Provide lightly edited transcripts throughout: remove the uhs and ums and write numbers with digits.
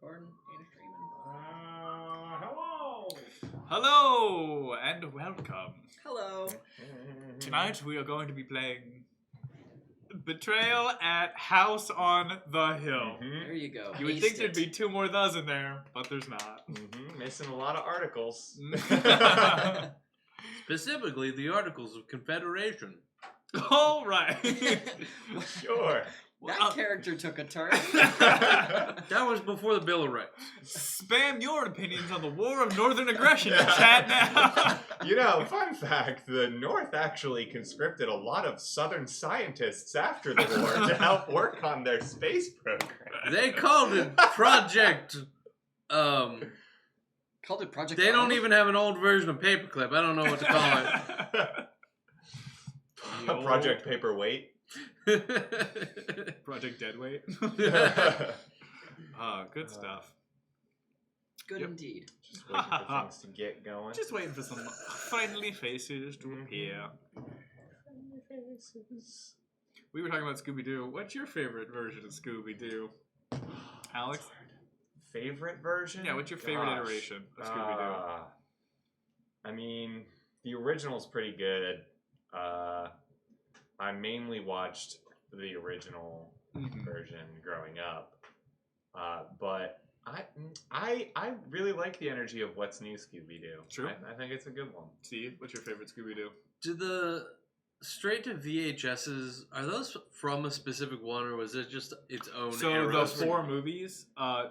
Gordon, ain't streaming. Hello! Hello and welcome. Hello. Tonight we are going to be playing Betrayal at House on the Hill. There you go. You would think there'd be 2 more dozen there, but there's not. Missing a lot of articles. Specifically, the Articles of Confederation. All right. Sure. That character took a turn. That was before the Bill of Rights. Spam your opinions on the War of Northern Aggression in chat now. You know, fun fact, the North actually conscripted a lot of Southern scientists after the war to help work on their space program. They called it Project... Called it Project They don't Bomb? even have an old version of Paperclip. I don't know what to call it. Project Paperweight. Project Deadweight. Good stuff. Good indeed. Just waiting for things to get going. Just waiting for some friendly faces to appear. Friendly faces. We were talking about Scooby-Doo. What's your favorite version of Scooby-Doo? Alex? Favorite version? Yeah, what's your favorite iteration of Scooby-Doo? I mean, the original's pretty good. I mainly watched the original version growing up, but I really like the energy of What's New Scooby-Doo. True. I think it's a good one. Steve, what's your favorite Scooby-Doo? Do the straight to VHSs, are those from a specific one, or was it just its own era? So the 4 movies,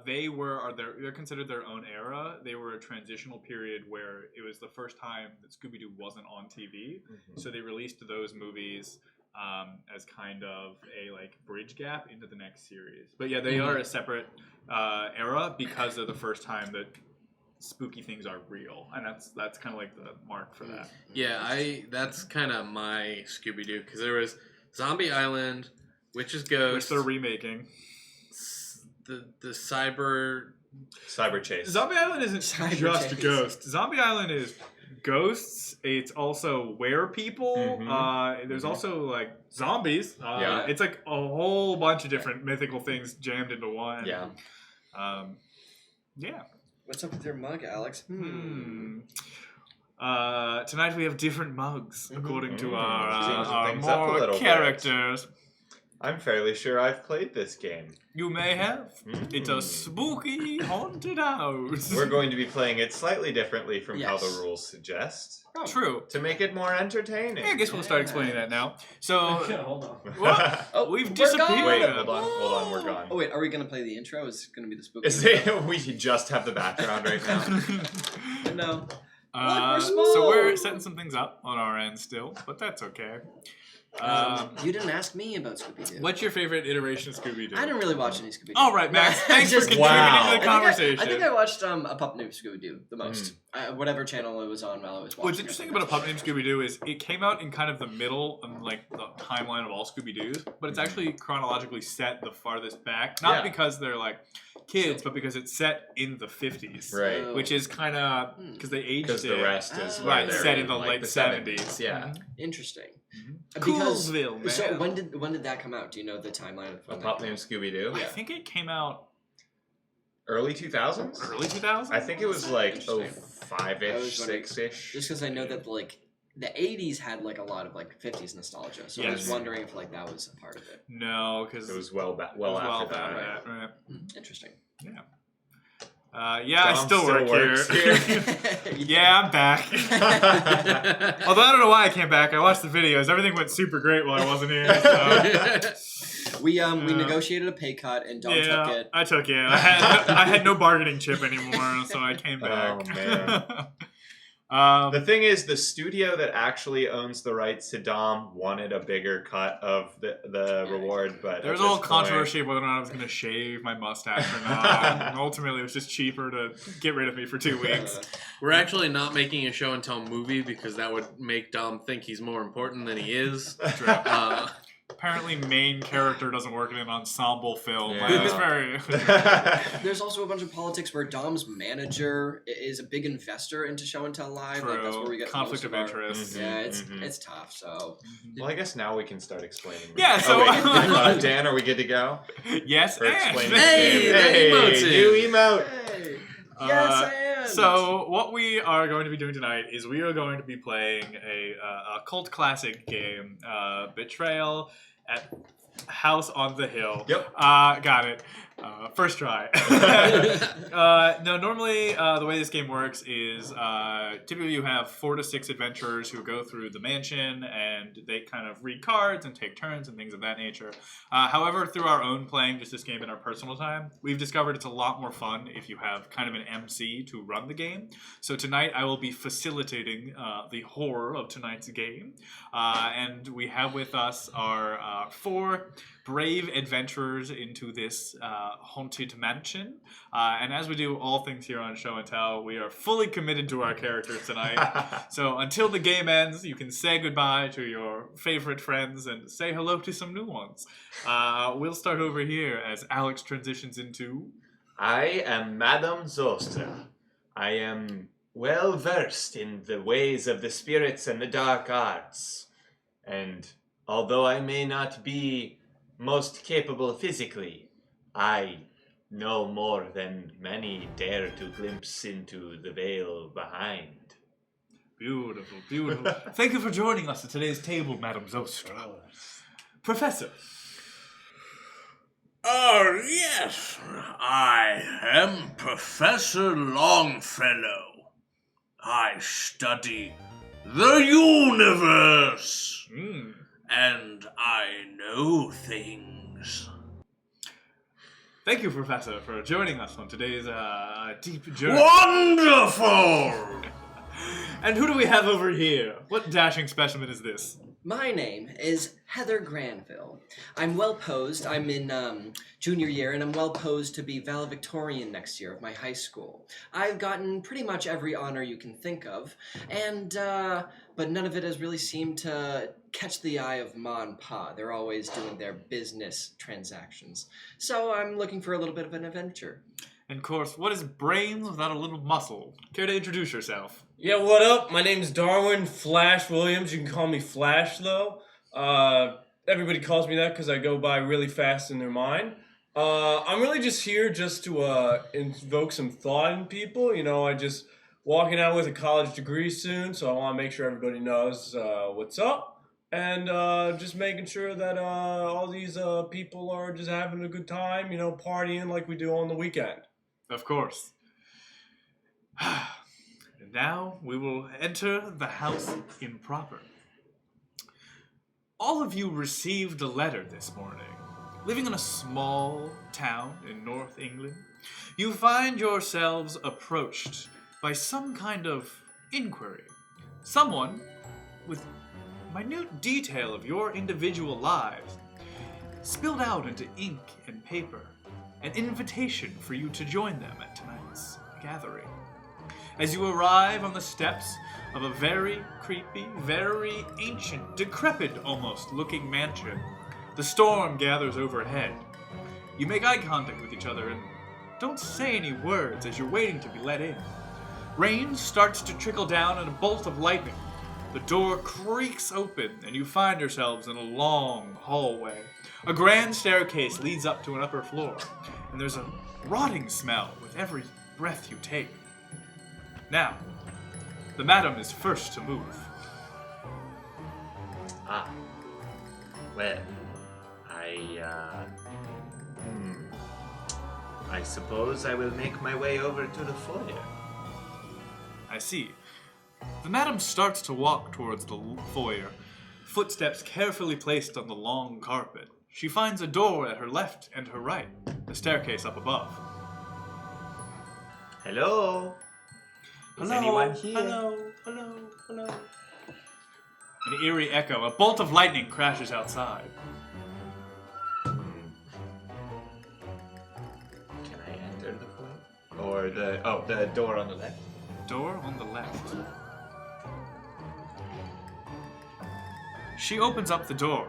they're considered their own era. They were a transitional period where it was the first time that Scooby-Doo wasn't on TV. So they released those movies as kind of a bridge gap into the next series. But yeah, they are a separate era because they're the first time that spooky things are real, and that's kind of like the mark for that. Yeah, that's kind of my Scooby-Doo, because there was Zombie Island, Witch's Ghost, Which they're remaking. The Cyber Chase. Zombie Island isn't Cyber just Chase. ghosts. Zombie Island is ghosts. It's also were-people. There's also zombies. Yeah. It's a whole bunch of different mythical things jammed into one. Yeah. Yeah. What's up with your mug, Alex? Tonight we have different mugs according to Changing our things up a more little bit. characters. I'm fairly sure I've played this game. You may have. It's a spooky haunted house. We're going to be playing it slightly differently from how Yes. the rules suggest. True. To make it more entertaining. I guess we'll start explaining that now. So, Hold on. what? Oh, We've we're disappeared. gone. Wait, hold on, we're gone. Oh wait, are we gonna play the intro? Is it gonna be the spooky? We just have the background right now. No. So small. we're setting some things up on our end still, but that's okay. You didn't ask me about Scooby-Doo. What's your favorite iteration of Scooby-Doo? I didn't really watch any Scooby-Doo. All right, Max. Thanks for Just contributing Wow. to the conversation. I think I watched a Pup Named Scooby-Doo the most. Whatever channel it was on while I was watching. What's interesting about A Pup Named Scooby-Doo is it came out in kind of the middle of the timeline of all Scooby-Doos, but it's actually chronologically set the farthest back. Not because they're kids, but because it's set in the 50s. Right. Which is kind of because they aged it. Because the rest is where Right, they're set in the late the 70s. Yeah. Interesting. Coolsville, man. So when did that come out? Do you know the timeline of A when Pup that Named came out? Scooby-Doo. I think it came out Early 2000s? early 2000s? I think it was Interesting. 05-ish, I was wondering- 6-ish. Just because I know that the 80s had a lot of 50s nostalgia, so I was Yes. wondering if that was a part of it. No, because It was well after that. Right. Interesting. Yeah. I Dom still work works here. Yeah, I'm back. Although I don't know why I came back. I watched the videos. Everything went super great while I wasn't here. So. We negotiated a pay cut and Dom took it. I took it. I had no bargaining chip anymore, so I came back. Oh, man. The thing is, the studio that actually owns the rights to Dom wanted a bigger cut of the reward, but there was a whole controversy of whether or not I was going to shave my mustache or not. And ultimately, it was just cheaper to get rid of me for 2 weeks. We're actually not making a show and tell movie because that would make Dom think he's more important than he is. Apparently, main character doesn't work in an ensemble film. Yeah. It's very. There's also a bunch of politics where Dom's manager is a big investor into Show and Tell Live. True. Like that's where we get Conflict most of our- interest. Yeah, it's tough. So Well, I guess now we can start explaining. Yeah, so- Dan, are we good to go? Yes, For and. explaining Hey, the game? the emotes in. New emote. hey, Uh, yes, and So what we are going to be doing tonight is we are going to be playing a cult classic game, Betrayal at House on the Hill. Yep. Got it. First try. No, normally the way this game works is typically you have 4 to 6 adventurers who go through the mansion and they kind of read cards and take turns and things of that nature. However, through our own playing just this game in our personal time, we've discovered it's a lot more fun if you have kind of an MC to run the game. So tonight I will be facilitating the horror of tonight's game. And we have with us our 4 brave adventurers into this haunted mansion. And as we do all things here on Show and Tell, we are fully committed to our characters tonight. So until the game ends, you can say goodbye to your favorite friends and say hello to some new ones. We'll start over here as Alex transitions into... I am Madame Zostra. I am well versed in the ways of the spirits and the dark arts. And although I may not be most capable physically, I know more than many dare to glimpse into the veil behind. Beautiful, beautiful. Thank you for joining us at today's table, Madame Zostra. Professor. Oh, yes, I am Professor Longfellow. I study the universe, and I know things. Thank you, Professor, for joining us on today's deep journey. Wonderful! And who do we have over here? What dashing specimen is this? my name is Heather Granville. I'm well posed. I'm in junior year, and I'm well posed to be valedictorian next year of my high school. I've gotten pretty much every honor you can think of, and but none of it has really seemed to catch the eye of Ma and Pa. They're always doing their business transactions. So I'm looking for a little bit of an adventure. And of course, what is brains without a little muscle? Care to introduce yourself? Yeah, what up? My name's Darwin Flash Williams. You can call me Flash, though. Everybody calls me that because I go by really fast in their mind. I'm really just here just to invoke some thought in people. You know, I just walking out with a college degree soon, so I want to make sure everybody knows what's up. And just making sure that all these people are just having a good time, you know, partying like we do on the weekend. Of course. And now we will enter the house improper. All of you received a letter this morning. Living in a small town in North England, you find yourselves approached by some kind of inquiry. Someone with minute detail of your individual lives spilled out into ink and paper, an invitation for you to join them at tonight's gathering. As you arrive on the steps of a very creepy, very ancient, decrepit almost looking mansion, the storm gathers overhead. You make eye contact with each other and don't say any words as you're waiting to be let in. Rain starts to trickle down in a bolt of lightning. The door creaks open and you find yourselves in a long hallway. A grand staircase leads up to an upper floor, and there's a rotting smell with every breath you take. Now, the madam is first to move. Ah. Well, I suppose I will make my way over to the foyer. I see. The madam starts to walk towards the foyer, footsteps carefully placed on the long carpet. She finds a door at her left and her right, a staircase up above. Hello? Is Hello, anyone here? hello. An eerie echo, a bolt of lightning crashes outside. Can I enter the foyer? Or the door on the left? Door on the left. She opens up the door.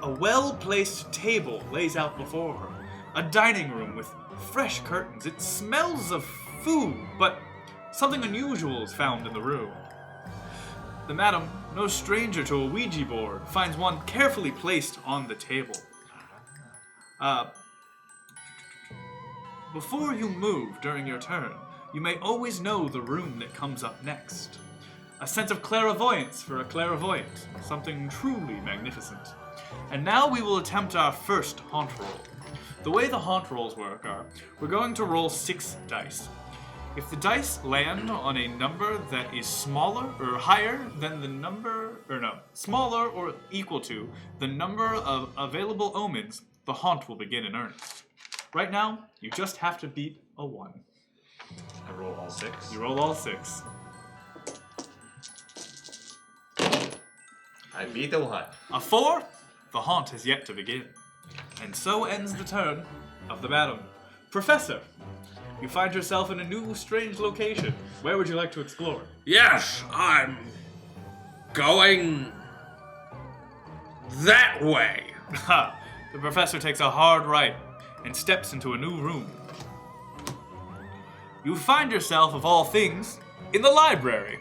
A well-placed table lays out before her. A dining room with fresh curtains. It smells of food, but something unusual is found in the room. The madam, no stranger to a Ouija board, finds one carefully placed on the table. Before you move during your turn, you may always know the room that comes up next. A sense of clairvoyance for a clairvoyant, something truly magnificent. And now we will attempt our first haunt roll. The way the haunt rolls work are, we're going to roll 6 dice. If the dice land on a number that is smaller or higher than the number, smaller or equal to the number of available omens, the haunt will begin in earnest. Right now, you just have to beat a 1. I roll all 6. You roll all 6. I beat the 1. A 4, the haunt has yet to begin. And so ends the turn of the madam. Professor, you find yourself in a new, strange location. Where would you like to explore? Yes, I'm going that way. Ha! The professor takes a hard right and steps into a new room. You find yourself, of all things, in the library.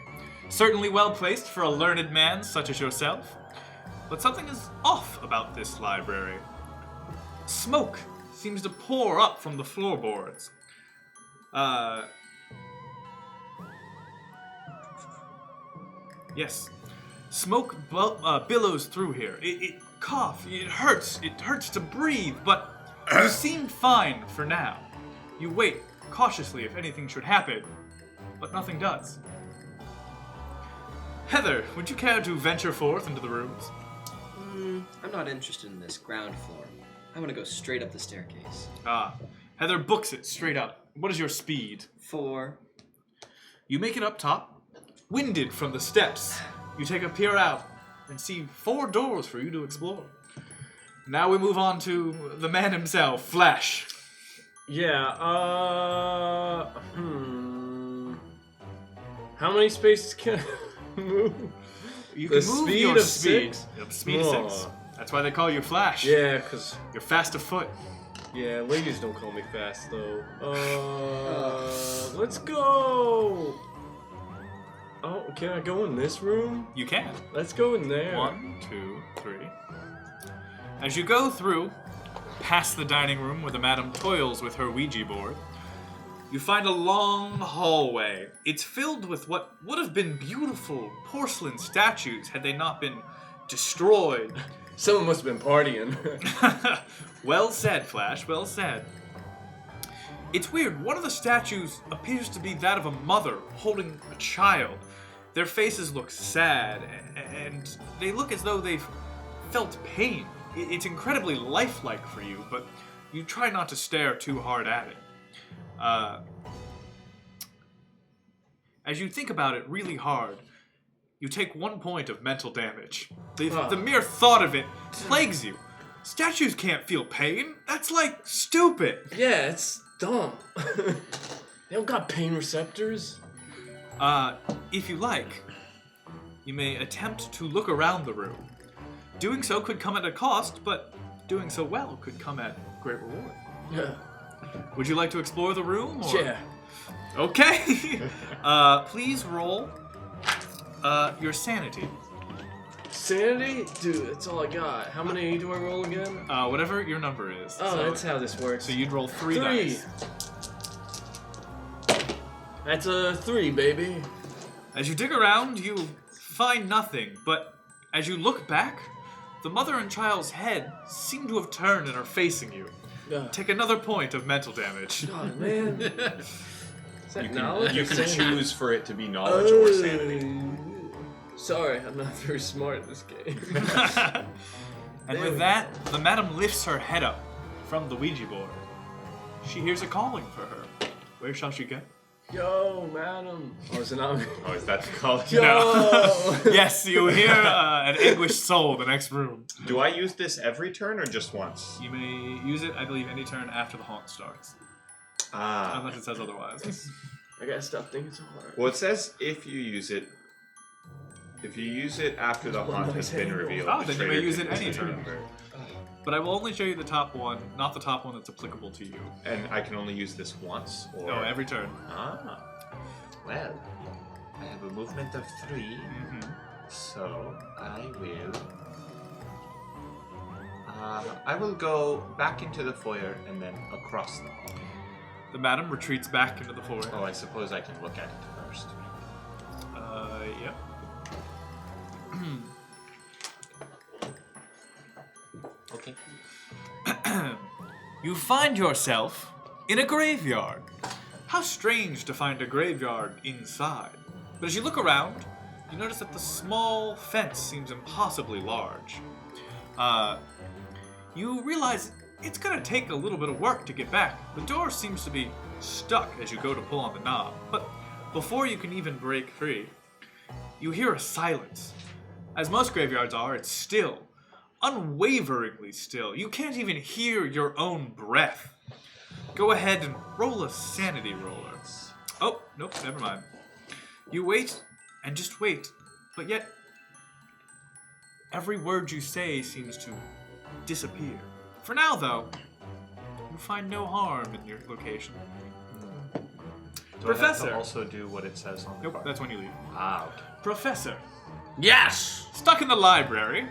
Certainly well placed for a learned man such as yourself. But something is off about this library. Smoke seems to pour up from the floorboards. Yes. Smoke billows through here. It hurts. It hurts to breathe, but you seem fine for now. You wait cautiously if anything should happen, but nothing does. Heather, would you care to venture forth into the rooms? I'm not interested in this ground floor. I want to go straight up the staircase. Heather books it straight up. What is your speed? 4. You make it up top. Winded from the steps, you take a peer out and see 4 doors for you to explore. Now we move on to the man himself, Flash. Yeah, How many spaces can I move? You The can move speed your of speed. 6? Yep, speed of 6. That's why they call you Flash. Yeah, because, You're fast afoot. yeah, ladies don't call me fast, though. Let's go! Oh, can I go in this room? You can. Let's go in there. 1, 2, 3. As you go through, past the dining room where the madam toils with her Ouija board, you find a long hallway. It's filled with what would have been beautiful porcelain statues had they not been destroyed. Someone must have been partying. Well said, Flash, well said. It's weird. One of the statues appears to be that of a mother holding a child. Their faces look sad, and they look as though they've felt pain. It's incredibly lifelike for you, but you try not to stare too hard at it. As you think about it really hard, you take 1 point of mental damage. The mere thought of it plagues you. Statues can't feel pain. That's like stupid. Yeah, it's dumb. They don't got pain receptors. If you like, you may attempt to look around the room. Doing so could come at a cost, but doing so well could come at great reward. Yeah. Would you like to explore the room? Or? Yeah. Okay. Please roll your sanity. Sanity? Dude, that's all I got. How many do I roll again? Whatever your number is. Oh, So- that's how this works. So you'd roll 3 3. dice. That's a 3, baby. As you dig around, you find nothing, but as you look back, the mother and child's head seem to have turned and are facing you. Take another point of mental damage. God, man. Is that knowledge? You can choose for it to be knowledge or sanity. Sorry, I'm not very smart at this game. And with that, the madam lifts her head up from the Ouija board. She hears a calling for her. Where shall she go? Yo, madam. Oh, is it not me? Oh, is that the college? Yo! Yes, you hear an anguished soul in the next room. Do I use this every turn or just once? You may use it, I believe, any turn after the haunt starts. Ah. Unless it says otherwise. I gotta stop thinking so hard. Well, it says if you use it If you use it after the haunt has been revealed, Oh, the then you may traitor use can it any use turn. remember. But I will only show you the top one, not the top one that's applicable to you. And I can only use this once, or No, every turn. Ah, well, I have a movement of 3, Mm-hmm. so I will go back into the foyer and then across the hall. The madam retreats back into the foyer. Oh, I suppose I can look at it first. Yep. Okay. You find yourself in a graveyard. How strange to find a graveyard inside. But as you look around, you notice that the small fence seems impossibly large. You realize it's gonna take a little bit of work to get back. The door seems to be stuck as you go to pull on the knob, but before you can even break free, you hear a silence. As most graveyards are, it's still, unwaveringly still. You can't even hear your own breath. Go ahead and roll a sanity roller. Oh, nope, never mind. You wait and just wait, but yet every word you say seems to disappear. For now, though, you find no harm in your location. Do I have Professor. to also do what it says on the Nope, card? that's when you leave. Ah, okay. Professor, Yes! stuck in the library.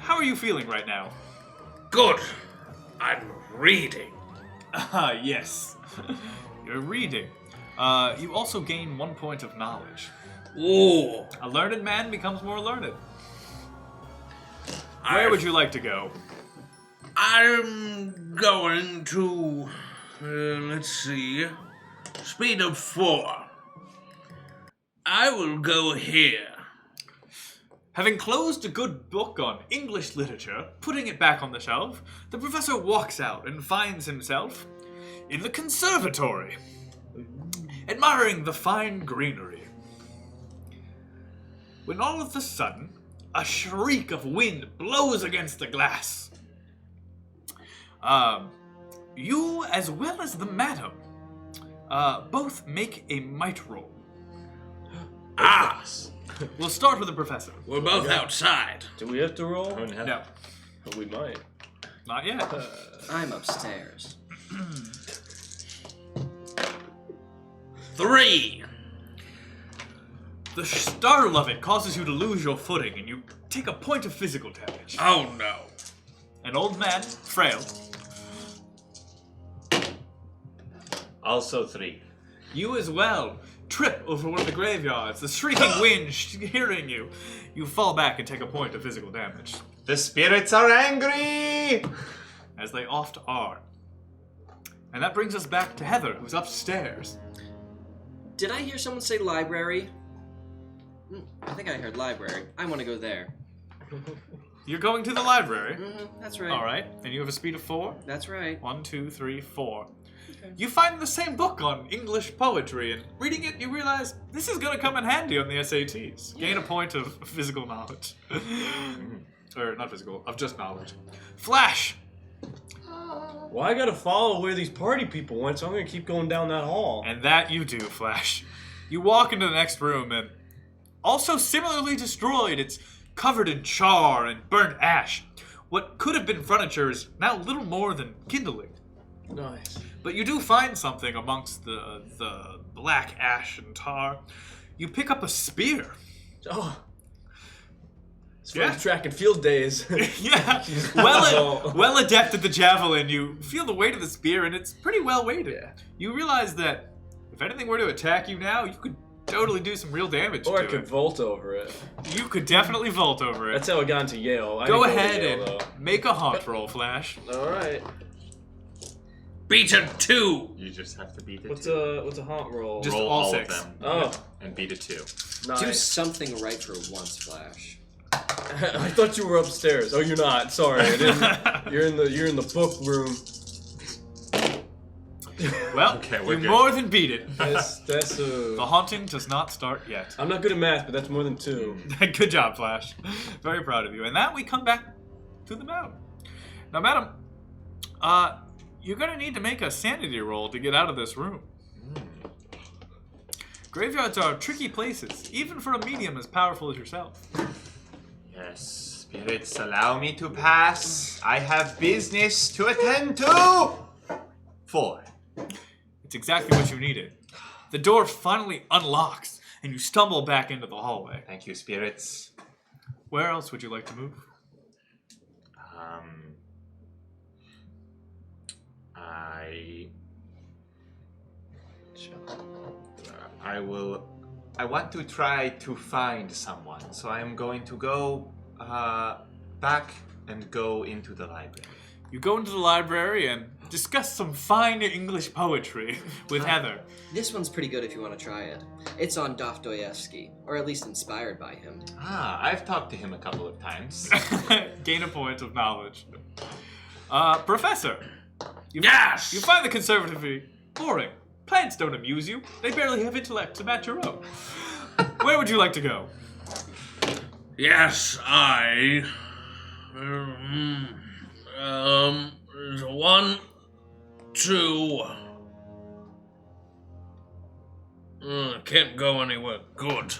How are you feeling right now? Good. I'm reading. Ah, yes. You're reading. You also gain 1 point of knowledge. Ooh. A learned man becomes more learned. Where would you like to go? I'm going to, let's see, speed of 4. I will go here. Having closed a good book on English literature, putting it back on the shelf, the professor walks out and finds himself in the conservatory, admiring the fine greenery. When all of a sudden, a shriek of wind blows against the glass. You, as well as the madam, both make a might roll. Ah! We'll start with the professor. We're both outside. Do we have to roll? Oh, no. No, Oh, we might. not yet. I'm upstairs. 3. The startle of it causes you to lose your footing, and you take a point of physical damage. Oh no. An old man, frail. Also 3. You as well trip over one of the graveyards, the shrieking wind hearing you. You fall back and take a point of physical damage, The spirits are angry! as they oft are. And that brings us back to Heather, who's upstairs. Did I hear someone say library? I think I heard library. I want to go there. You're going to the library. That's right. All right, and you have a speed of 4. That's right. 1, 2, 3, 4. You find the same book on English poetry, and reading it, you realize this is going to come in handy on the SATs. Gain a point of physical knowledge. Or not physical, of just knowledge. Flash! Well, I gotta follow where these party people went, so I'm gonna keep going down that hall. And that you do, Flash. You walk into the next room, and also similarly destroyed, it's covered in char and burnt ash. What could have been furniture is now little more than kindling. Nice. But you do find something amongst the black ash and tar. You pick up a spear. Oh. It's from Yeah. track and field days. Yeah, Wow. well adept at the javelin. You feel the weight of the spear, and it's pretty well weighted. Yeah. You realize that if anything were to attack you now, you could totally do some real damage Or I to could it. vault over it. You could definitely vault over it. That's how I got into Yale. I Go didn't to ahead Yale, and make a haunt roll, Flash. though. Alright. Beat a 2. You just have to beat it. What's a haunt roll? Just Roll all all 6. of them Oh, and beat a 2. Do nice. something right for once, Flash. I thought you were upstairs. Oh, you're not. Sorry, I didn't. You're in the book room. Well, Okay, we're you good. more than beat it. That's The haunting does not start yet. I'm not good at math, but that's more than 2. Good job, Flash. Very proud of you. And that we come back to the madam. Now, madam, you're gonna need to make a sanity roll to get out of this room. Graveyards are tricky places, even for a medium as powerful as yourself. Yes, spirits, allow me to pass. I have business to attend to. 4. It's exactly what you needed. The door finally unlocks, and you stumble back into the hallway. Thank you, spirits. Where else would you like to move? I want to try to find someone, so I'm going to go back and go into the library. You go into the library and discuss some fine English poetry with Heather. This one's pretty good if you want to try it. It's on Dostoevsky, or at least inspired by him. I've talked to him a couple of times. Gain a point of knowledge. Professor. Yes! You find the conservatively boring. Plants don't amuse you. They barely have intellect to match your own. Where would you like to go? Yes, I. 1, 2. Can't go anywhere good.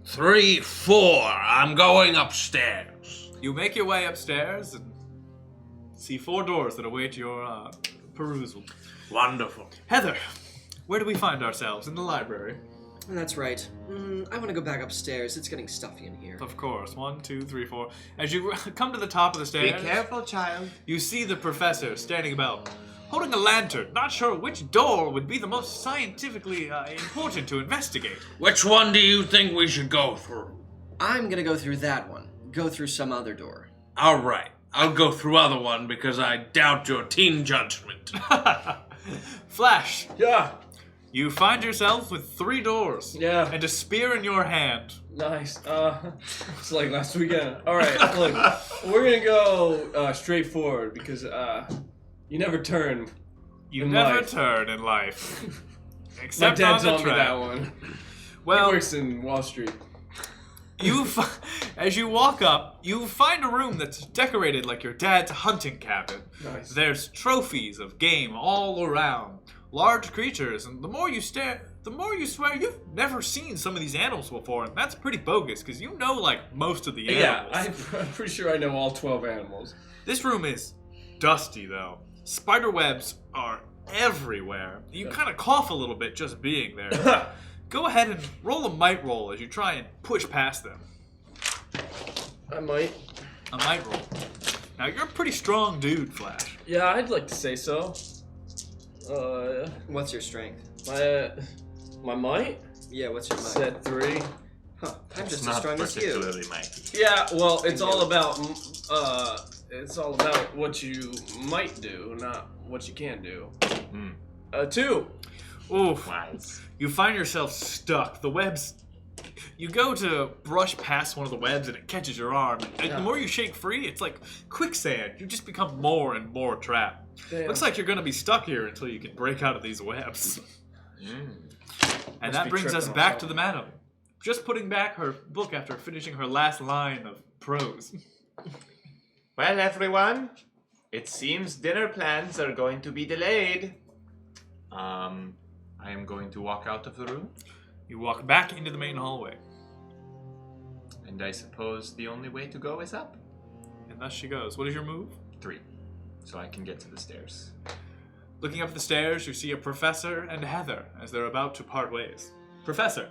3, 4. I'm going upstairs. You make your way upstairs and see 4 doors that await your perusal. Wonderful. Heather, where do we find ourselves? In the library. That's right. I want to go back upstairs. It's getting stuffy in here. Of course. 1, 2, 3, 4. As you come to the top of the Be stairs, careful, child. you see the professor standing about, holding a lantern, not sure which door would be the most scientifically important to investigate. Which one do you think we should go through? I'm gonna go through that one. Go through some other door. All right. I'll go through other one because I doubt your teen judgment. Flash, Yeah. you find yourself with 3 doors. Yeah. And a spear in your hand. Nice. It's like last weekend. All right, look, we're gonna go straight forward because you never turn. You In never life. turn in life. My Except dad on the taught me track. that one. Well, He works in Wall Street. as you walk up, you find a room that's decorated like your dad's hunting cabin. Nice. There's trophies of game all around, large creatures, and the more you stare, the more you swear you've never seen some of these animals before, and that's pretty bogus because you know like most of the Yeah, animals. I'm pretty sure I know all 12 animals. This room is dusty though. Spider webs are everywhere. You kind of cough a little bit just being there. Go ahead and roll a might roll as you try and push past them. I might. A might roll. Now you're a pretty strong dude, Flash. Yeah, I'd like to say so. What's your strength? My might Yeah, what's your might? said 3. Huh, I'm It's just as not strong as you. particularly mighty. Yeah, well, it's all about what you might do, not what you can do. 2. Oof. Wise. You find yourself stuck. The webs. You go to brush past one of the webs and it catches your arm. And the more you shake free, it's like quicksand. You just become more and more trapped. Damn. Looks like you're going to be stuck here until you can break out of these webs. And that be brings us tripping back on to the madam. Just putting back her book after finishing her last line of prose. Well, everyone, it seems dinner plans are going to be delayed. I am going to walk out of the room, You walk back into the main hallway. and I suppose the only way to go is up. And thus she goes. What is your move? 3, so I can get to the stairs. Looking up the stairs, you see a professor and Heather as they're about to part ways. Professor.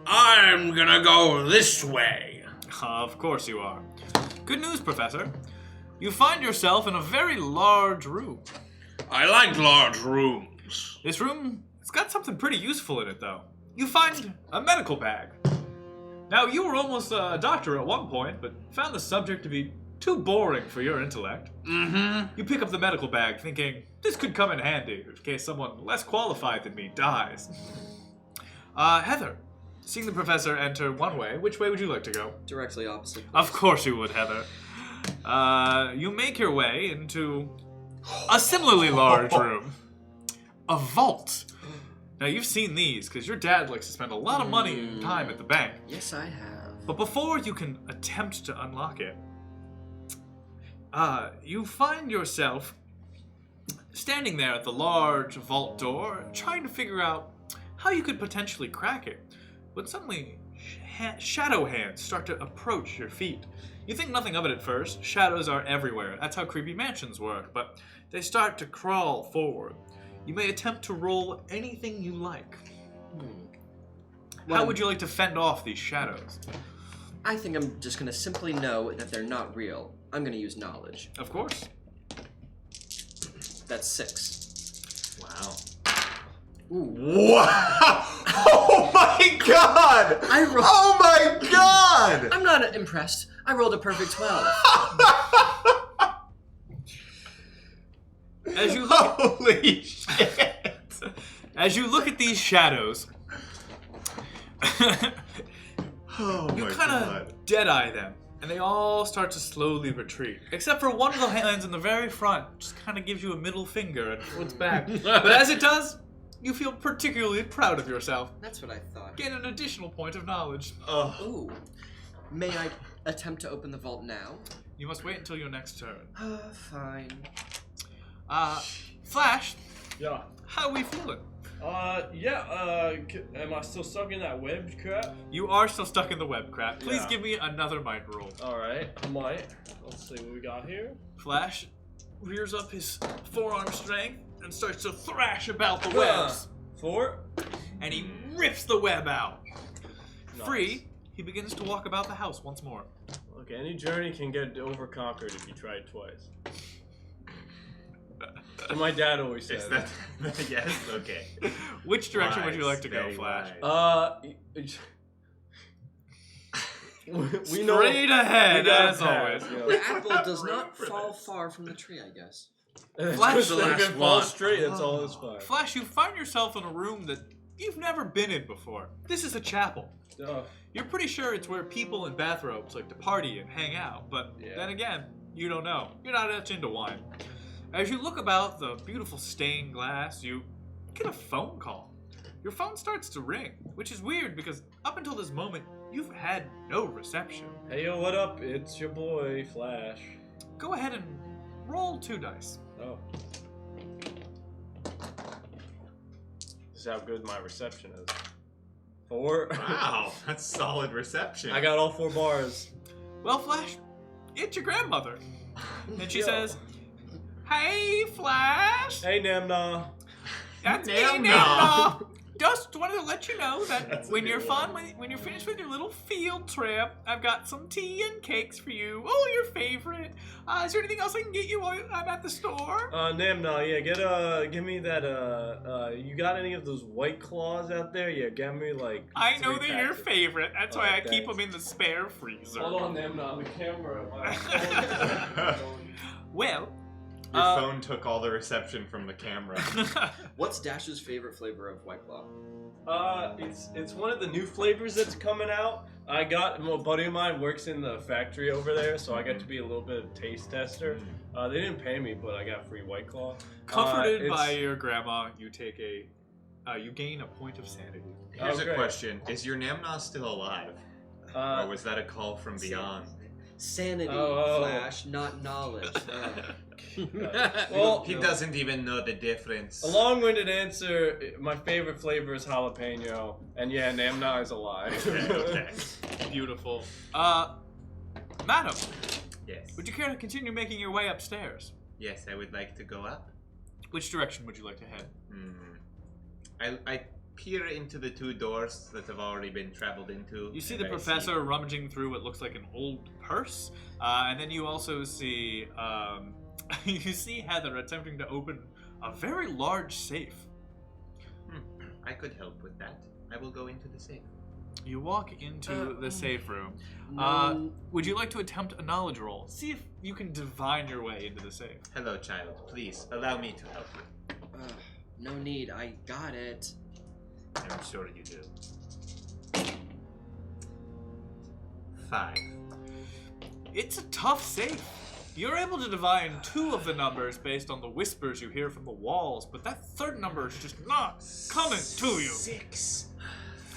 I'm gonna go this way. Of course you are. Good news, Professor. You find yourself in a very large room. I like large rooms. This room, it's got something pretty useful in it, though. You find a medical bag. Now, you were almost a doctor at one point, but found the subject to be too boring for your intellect. Mm-hmm. You pick up the medical bag, thinking, this could come in handy in case someone less qualified than me dies. Heather, seeing the professor enter one way, which way would you like to go? Directly opposite. Of course you would, Heather. You make your way into a similarly large room. A vault. Now, you've seen these, because your dad likes to spend a lot of money and time at the bank. Yes, I have. But before you can attempt to unlock it, you find yourself standing there at the large vault door, trying to figure out how you could potentially crack it. But suddenly, shadow hands start to approach your feet. You think nothing of it at first. Shadows are everywhere. That's how creepy mansions work. But they start to crawl forward. You may attempt to roll anything you like. How would you like to fend off these shadows? I think I'm just gonna simply know that they're not real. I'm gonna use knowledge. Of course. That's 6. Wow. Ooh. Wow! Oh my god! Oh my god! I'm not impressed. I rolled a perfect 12. As you look, Holy shit! as you look at these shadows, Oh you my kind god. of dead-eye them, and they all start to slowly retreat. Except for one of the hands in the very front, just kind of gives you a middle finger and foots back. But as it does, you feel particularly proud of yourself. That's what I thought. Gain an additional point of knowledge. Ooh. May I attempt to open the vault now? You must wait until your next turn. Fine. Flash, Yeah. how are we feeling? Am I still stuck in that web crap? You are still stuck in the web crap. Please Yeah. give me another might roll. Alright, I might. Let's see what we got here. Flash rears up his forearm strength and starts to thrash about the webs. 4. And he rips the web out. Nice. Free, he begins to walk about the house once more. Look, any journey can get overconquered if you try it twice. So my dad always said. Is that yes? Okay. Which direction would you Wise, like to go, very Flash? wise. We know. Straight ahead, we gotta as pass, always. you know. The apple does not Room for fall this. far from the tree, I guess. Flash Just the let last it fall one. straight. That's all it's fine. Flash, you find yourself in a room that you've never been in before. This is a chapel. Oh, You're pretty sure it's where people in bathrobes like to party and hang out, but Yeah. then again, you don't know. You're not much into wine. As you look about the beautiful stained glass, you get a phone call. Your phone starts to ring, which is weird because up until this moment, you've had no reception. hey yo, what up? It's your boy Flash. Go ahead and roll 2 dice. Oh. This is how good my reception is. 4. Wow, that's solid reception. I got all 4 bars. Well, Flash, it's your grandmother. And she Yo. says, "Hey, Flash! Hey Namna. That's me, Namna. Namna. Just wanted to let you know that That's a when good you're one. when you're finished with your little field trip, I've got some tea and cakes for you. Oh, your favorite. Is there anything else I can get you while I'm at the store?" Namna, yeah, give me that, you got any of those White Claws out there? Yeah, get me, like, I know 3 they're your packs of- favorite. That's why I keep thanks. them in the spare freezer. Hold on, Namna, the camera. Well, Your phone took all the reception from the camera. What's Dash's favorite flavor of White Claw? It's one of the new flavors that's coming out. A buddy of mine works in the factory over there, so I got to be a little bit of taste tester. They didn't pay me, but I got free White Claw. comforted it's- by your grandma, you take you gain a point of sanity. Here's a great. question: is your Namna still alive, or was that a call from beyond? Sanity, Oh. Flash, not knowledge. Well, He doesn't even know the difference. a long-winded answer. My favorite flavor is jalapeno, and yeah, Namna is alive. Okay. Beautiful. Madam, Yes. would you care to continue making your way upstairs? Yes, I would like to go up. Which direction would you like to head? I peer into the 2 doors that have already been traveled into. You see and the I professor rummaging through what looks like an old purse, and then you also see you see Heather attempting to open a very large safe. I could help with that. I will go into the safe. You walk into the safe room. No. Would you like to attempt a knowledge roll? See if you can divine your way into the safe. Hello, child. Please allow me to help you. No need, I got it. I'm sure you do. 5. It's a tough safe. You're able to divine 2 of the numbers based on the whispers you hear from the walls, but that 3rd number is just not coming to you. 6,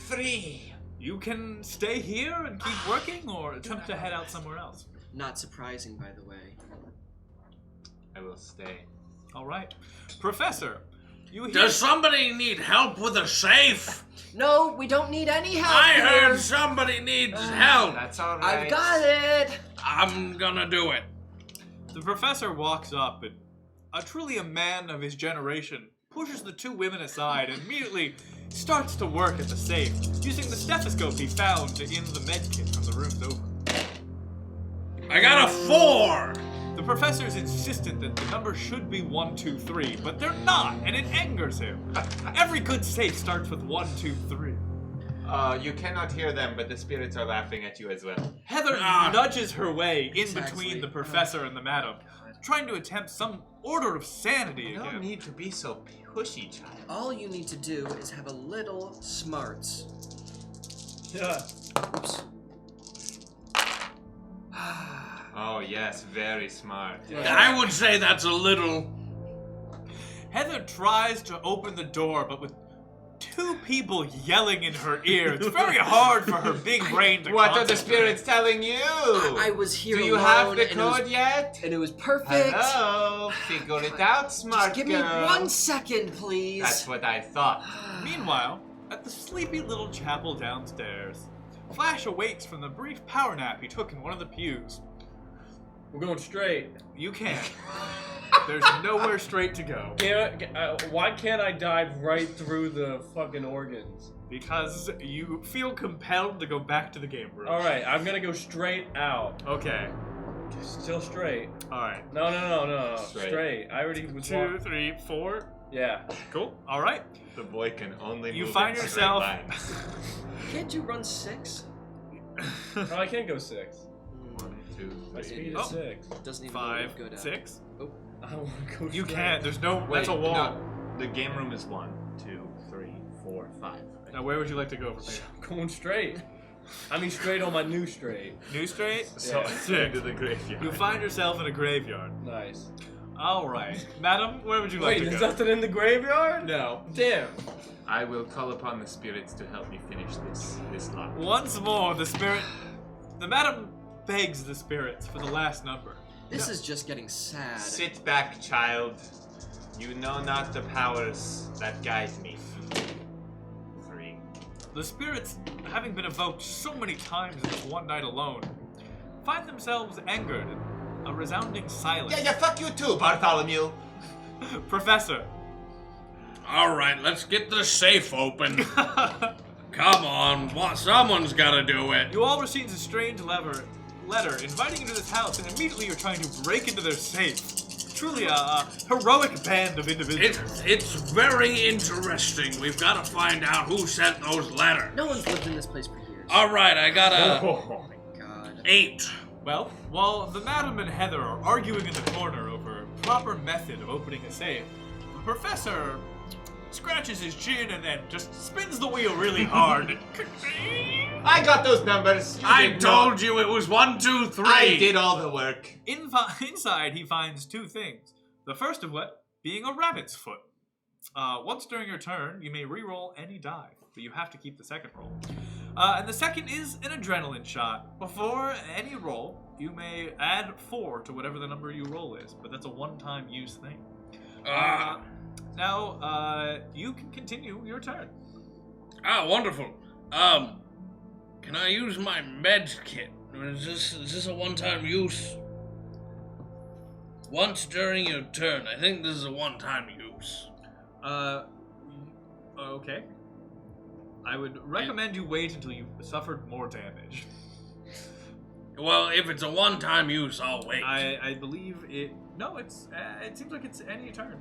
3. You can stay here and keep working, or attempt to head out somewhere else. Not surprising, by the way. I will stay. All right. Professor, You hear Does somebody need help with a safe? No, we don't need any help I here. heard somebody needs help. That's all right. I've got it. I'm gonna do it. The professor walks up and, truly a man of his generation, pushes the two women aside and immediately starts to work at the safe, using the stethoscope he found in the med kit from the rooms over. I got a 4. The professor's insistent that the number should be 1, 2, 3, but they're not, and it angers him. Every good safe starts with 1, 2, 3. You cannot hear them, but the spirits are laughing at you as well. Heather nudges her way in Exactly. between the professor and the madam, trying to attempt some order of sanity You don't again. need to be so pushy, child. All you need to do is have a little smarts. Yeah. Oops. Oh yes, very smart. I would say that's a little. Heather tries to open the door, but with two people yelling in her ear, it's very hard for her big brain to What are the concentrate. spirits telling you? I was here Do you alone, have the and it was- code yet? And it was perfect. Hello, figure it out, smart Just give me girl. 1 second, please. That's what I thought. Meanwhile, at the sleepy little chapel downstairs, Flash awakes from the brief power nap he took in one of the pews. We're going straight. You can't. There's nowhere straight to go. Why can't I dive right through the fucking organs? Because you feel compelled to go back to the game room. Alright, I'm gonna go straight out. Okay. Still straight. Alright. No. Straight. Straight. I already was 2, 3, 4. Yeah. Cool. Alright. The boy can only You move find in yourself- straight lines. Can't you run 6? No, I can't go 6. 1, 2, My 3. speed Oh. is 6. Doesn't even 5, look good at. 6. I don't want to go You straight. can't. There's no. Wait, That's a wall. no, the game room is 1, 2, 3, 4, 5. Now, where would you like to go from here? I'm going straight. I mean straight on my new straight. New straight? So Yeah. into the graveyard. You find yourself in a graveyard. Nice. Alright. Madam, where would you like Wait, to there's go? nothing in the graveyard? No. Damn. I will call upon the spirits to help me finish this lot. Once more, the madam begs the spirits for the last number. This is just getting sad. Sit back, child. You know not the powers that guide me. 3. The spirits, having been evoked so many times in this one night alone, find themselves angered and a resounding silence. Yeah, fuck you too, Bartholomew. Professor. Alright, let's get the safe open. Come on, someone's gotta do it. You all receive a strange letter inviting you to this house, and immediately you're trying to break into their safe. Truly a heroic band of individuals. It's very interesting. We've got to find out who sent those letters. No one's lived in this place for years. Alright, I got a Oh my god. 8. Well, while the madam and Heather are arguing in the corner over proper method of opening a safe, the professor scratches his chin and then just spins the wheel really hard. I got those numbers. You I did told not. you it was 1, 2, 3. I did all the work. Inside, he finds two things. The first of what being a rabbit's foot. Once during your turn, you may re-roll any die, but you have to keep the second roll. And the second is an adrenaline shot. Before any roll, you may add 4 to whatever the number you roll is, but that's a one-time use thing. Now, you can continue your turn. Wonderful. Can I use my med kit? Is this a one-time use? Once during your turn. I think this is a one-time use. Okay. I would recommend you wait until you've suffered more damage. Well, if it's a one-time use, I'll wait. I believe it. No, it seems like it's any turn.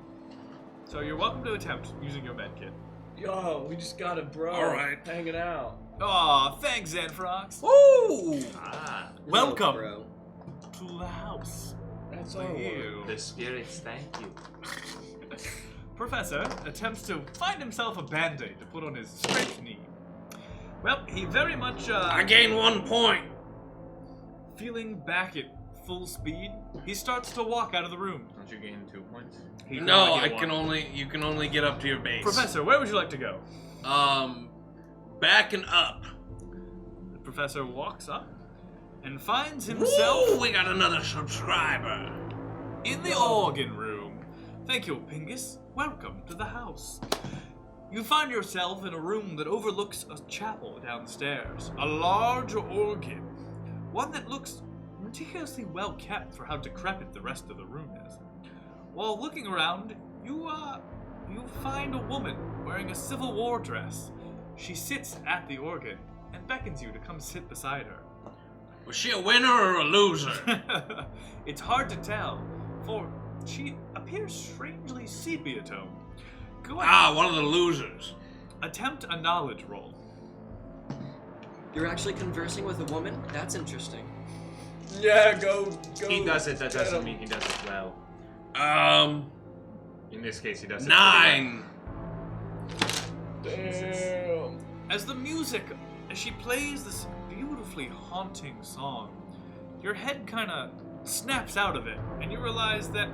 So you're welcome to attempt using your med kit. Yo, we just got it, bro. Alright. Hanging out. Aw, thanks, Zenfrox. Woo! Welcome Bro. to the house. That's For all. you. The spirits, thank you. Professor attempts to find himself a band-aid to put on his scraped knee. Well, he very much, I gain 1 point. feeling back at full speed, he starts to walk out of the room. Don't you gain 2 points? He can No, only I get can one. only. You can only get up to your base. Professor, where would you like to go? Back and up. The professor walks up and finds himself Woo, we got another subscriber. in the organ room. Thank you, Pingus. Welcome to the house. You find yourself in a room that overlooks a chapel downstairs. A large organ. One that looks ridiculously well kept for how decrepit the rest of the room is. While looking around, you find a woman wearing a Civil War dress. She sits at the organ and beckons you to come sit beside her. Was she a winner or a loser? It's hard to tell, for she appears strangely sepia toned. Go ahead. One of the losers. Attempt a knowledge roll. You're actually conversing with a woman? That's interesting. Yeah, go. He does it, that get doesn't him. mean he does it well. In this case, he does it 9. Damn. As she plays this beautifully haunting song, your head kind of snaps out of it, and you realize that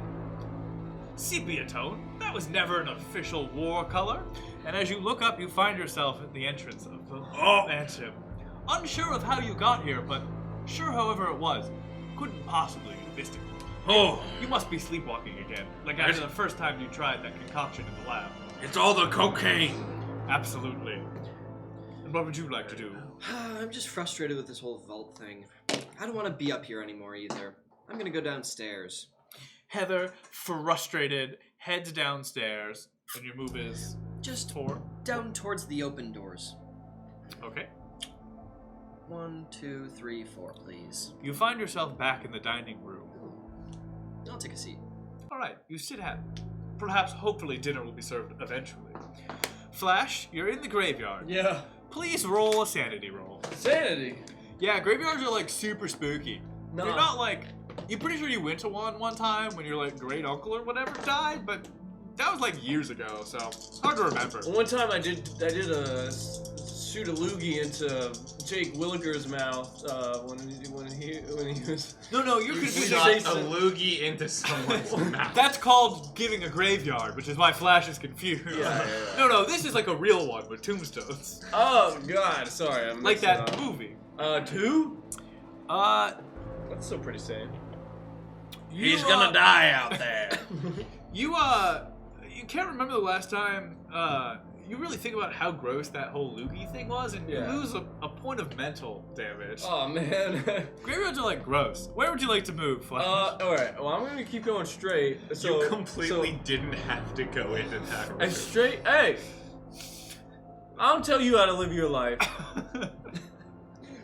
sepia tone, that was never an official war color. And as you look up, you find yourself at the entrance of the mansion. Unsure of how you got here, but sure however it was, couldn't possibly be missed it. Oh, You must be sleepwalking again, like after the first time you tried that concoction in the lab. it's all the cocaine. Absolutely. And what would you like to do? I'm just frustrated with this whole vault thing. I don't want to be up here anymore either. I'm gonna go downstairs. Heather, frustrated, heads downstairs, and your move is Just 4. down towards the open doors. Okay. 1, 2, 3, 4, please. You find yourself back in the dining room. I'll take a seat. All right, you sit at. Perhaps, hopefully, dinner will be served eventually. Flash, you're in the graveyard. Yeah. Please roll a sanity roll. Sanity. Yeah, graveyards are like super spooky. No. They're not like. You're pretty sure you went to one time when your like great uncle or whatever died, but that was like years ago, so it's hard to remember. One time I did shoot a loogie into Jake Williger's mouth when he was. No, you're You confusing. shot a Jason. loogie into someone's mouth. That's called giving a graveyard, which is why Flash is confused. Yeah. No, this is like a real one with tombstones. Oh God, sorry, I'm Like mixing that up. movie. 2? Uh, That's still pretty sane. He's gonna die out there. You can't remember the last time, you really think about how gross that whole loogie thing was, and Yeah. you lose a point of mental damage. Oh man. Graveyards are like gross. Where would you like to move, Flash? Alright, well I'm gonna keep going straight. So You completely didn't have to go into that room. hey! I don't tell you how to live your life.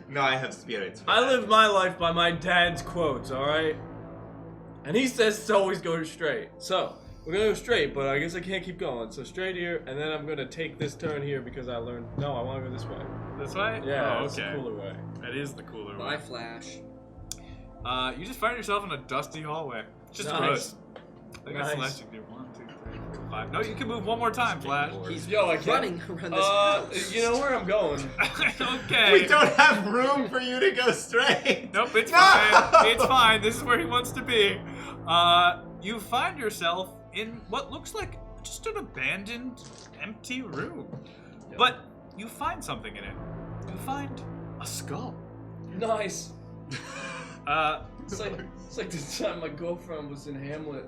No, I have spirits. for I that. live my life by my dad's quotes, alright? And he says to always go straight. So, we're gonna go straight, but I guess I can't keep going. So straight here, and then I'm gonna take this turn here because I learned. No, I wanna go this way. This way? Yeah, Oh, it's okay. the cooler way. That is the cooler Bye, way. Flash. You just find yourself in a dusty hallway. Just Nice. gross. I think I Nice. selected you. 1, 2, 3, 4, 5. No, you can move one more time, Flash. He's Yo, I can't. running around this house. You know where I'm going. Okay. We don't have room for you to go straight. Nope, it's No! fine. It's fine. This is where he wants to be. You find yourself in what looks like just an abandoned, empty room. Yeah. But you find something in it. You find a skull. Nice. Uh, It's like the time my girlfriend was in Hamlet.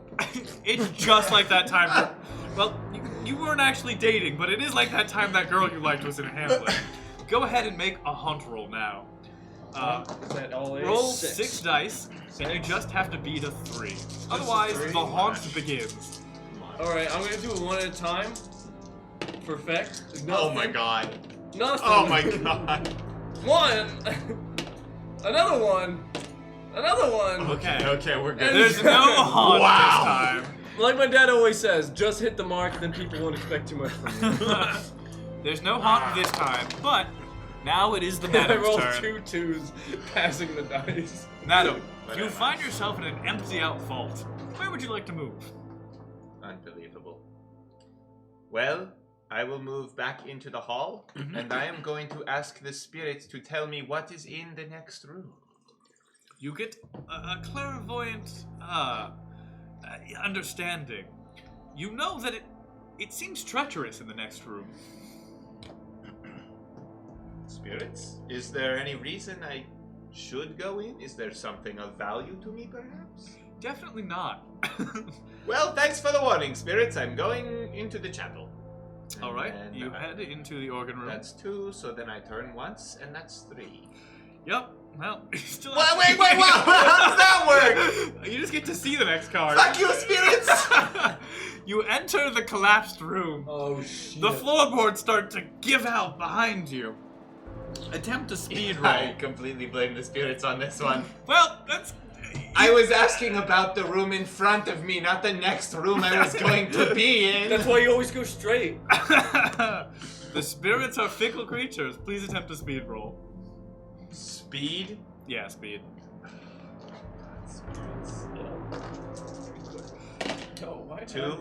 it's just like that time. Well, you weren't actually dating, but it is like that time that girl you liked was in Hamlet. Go ahead and make a hunt roll now. Is that all A's? Roll 6. 6 dice, and you just have to beat a 3. Otherwise, a 3? the haunt begins. Alright, I'm gonna do it one at a time. Perfect. Oh my god. Nothing. Oh my god. One. Another one. Another one. Okay, we're good. There's no haunt Wow. this time. Like my dad always says, just hit the mark, then people won't expect too much from you. There's no haunt this time, but now it is the I madam's rolled turn. 2 2s, passing the dice. Madam, But you am find yourself in an empty out vault. Where would you like to move? Unbelievable. Well, I will move back into the hall, and I am going to ask the spirits to tell me what is in the next room. You get a clairvoyant understanding. You know that it seems treacherous in the next room. Spirits? Is there any reason I should go in? Is there something of value to me, perhaps? Definitely not. Well, thanks for the warning, spirits. I'm going into the chapel. All right, And you head into the organ room. That's 2, so then I turn once, and that's 3. Yep. Well, you still Wait, have wait, wait, what? How does that work? You just get to see the next card. Fuck you, spirits! You enter the collapsed room. Oh shit. The floorboards start to give out behind you. Attempt a speed roll. I completely blame the spirits on this one. Well, that's... I was asking about the room in front of me, not the next room I was going to be in. That's why you always go straight. The spirits are fickle creatures. Please attempt a speed roll. Speed? Yeah, speed. Spirits. No, why 2.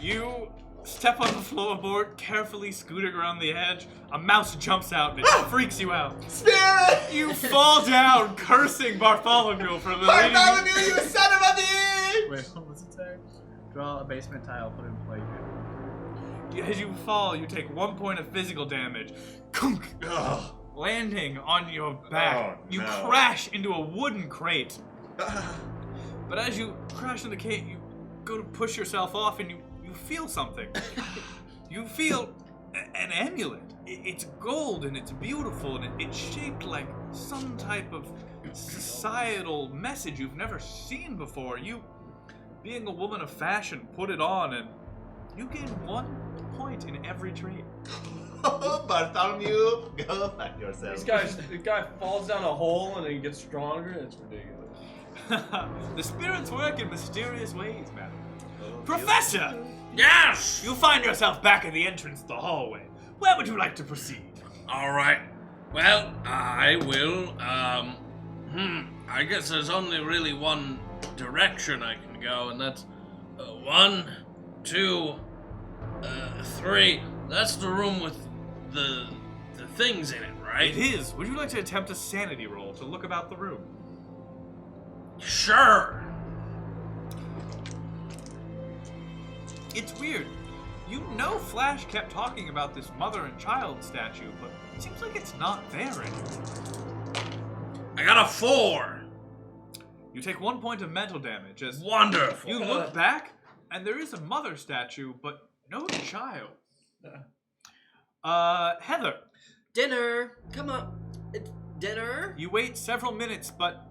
You step on the floorboard, carefully scooting around the edge. A mouse jumps out and it freaks you out. Spirit! You fall down, cursing Bartholomew for the Bartholomew, you son of a bitch! Wait, what was it say? Draw a basement tile, put it in play. As you fall, you take 1 point of physical damage. Kunk! Ugh. Landing on your back, Oh, you no. crash into a wooden crate. But as you crash into the crate, you go to push yourself off and you feel something. You feel an amulet. It's gold and it's beautiful and it's shaped like some type of societal message you've never seen before. You, being a woman of fashion, put it on and you gain 1 point in every trait. Bartholomew, go fuck yourself. The guy falls down a hole and then gets stronger. It's ridiculous. The spirits work in mysterious ways, madam. Professor! Yes! You find yourself back at the entrance to the hallway. Where would you like to proceed? Alright. Well, I will, I guess there's only really one direction I can go, and that's 1, 2, 3. That's the room with the things in it, right? It is. Would you like to attempt a sanity roll to look about the room? Sure. It's weird. You know Flash kept talking about this mother and child statue, but it seems like it's not there anymore. I got a 4. You take 1 point of mental damage as Wonderful. you look back, and there is a mother statue, but no child. Heather, Dinner! Come on. It's dinner? you wait several minutes, but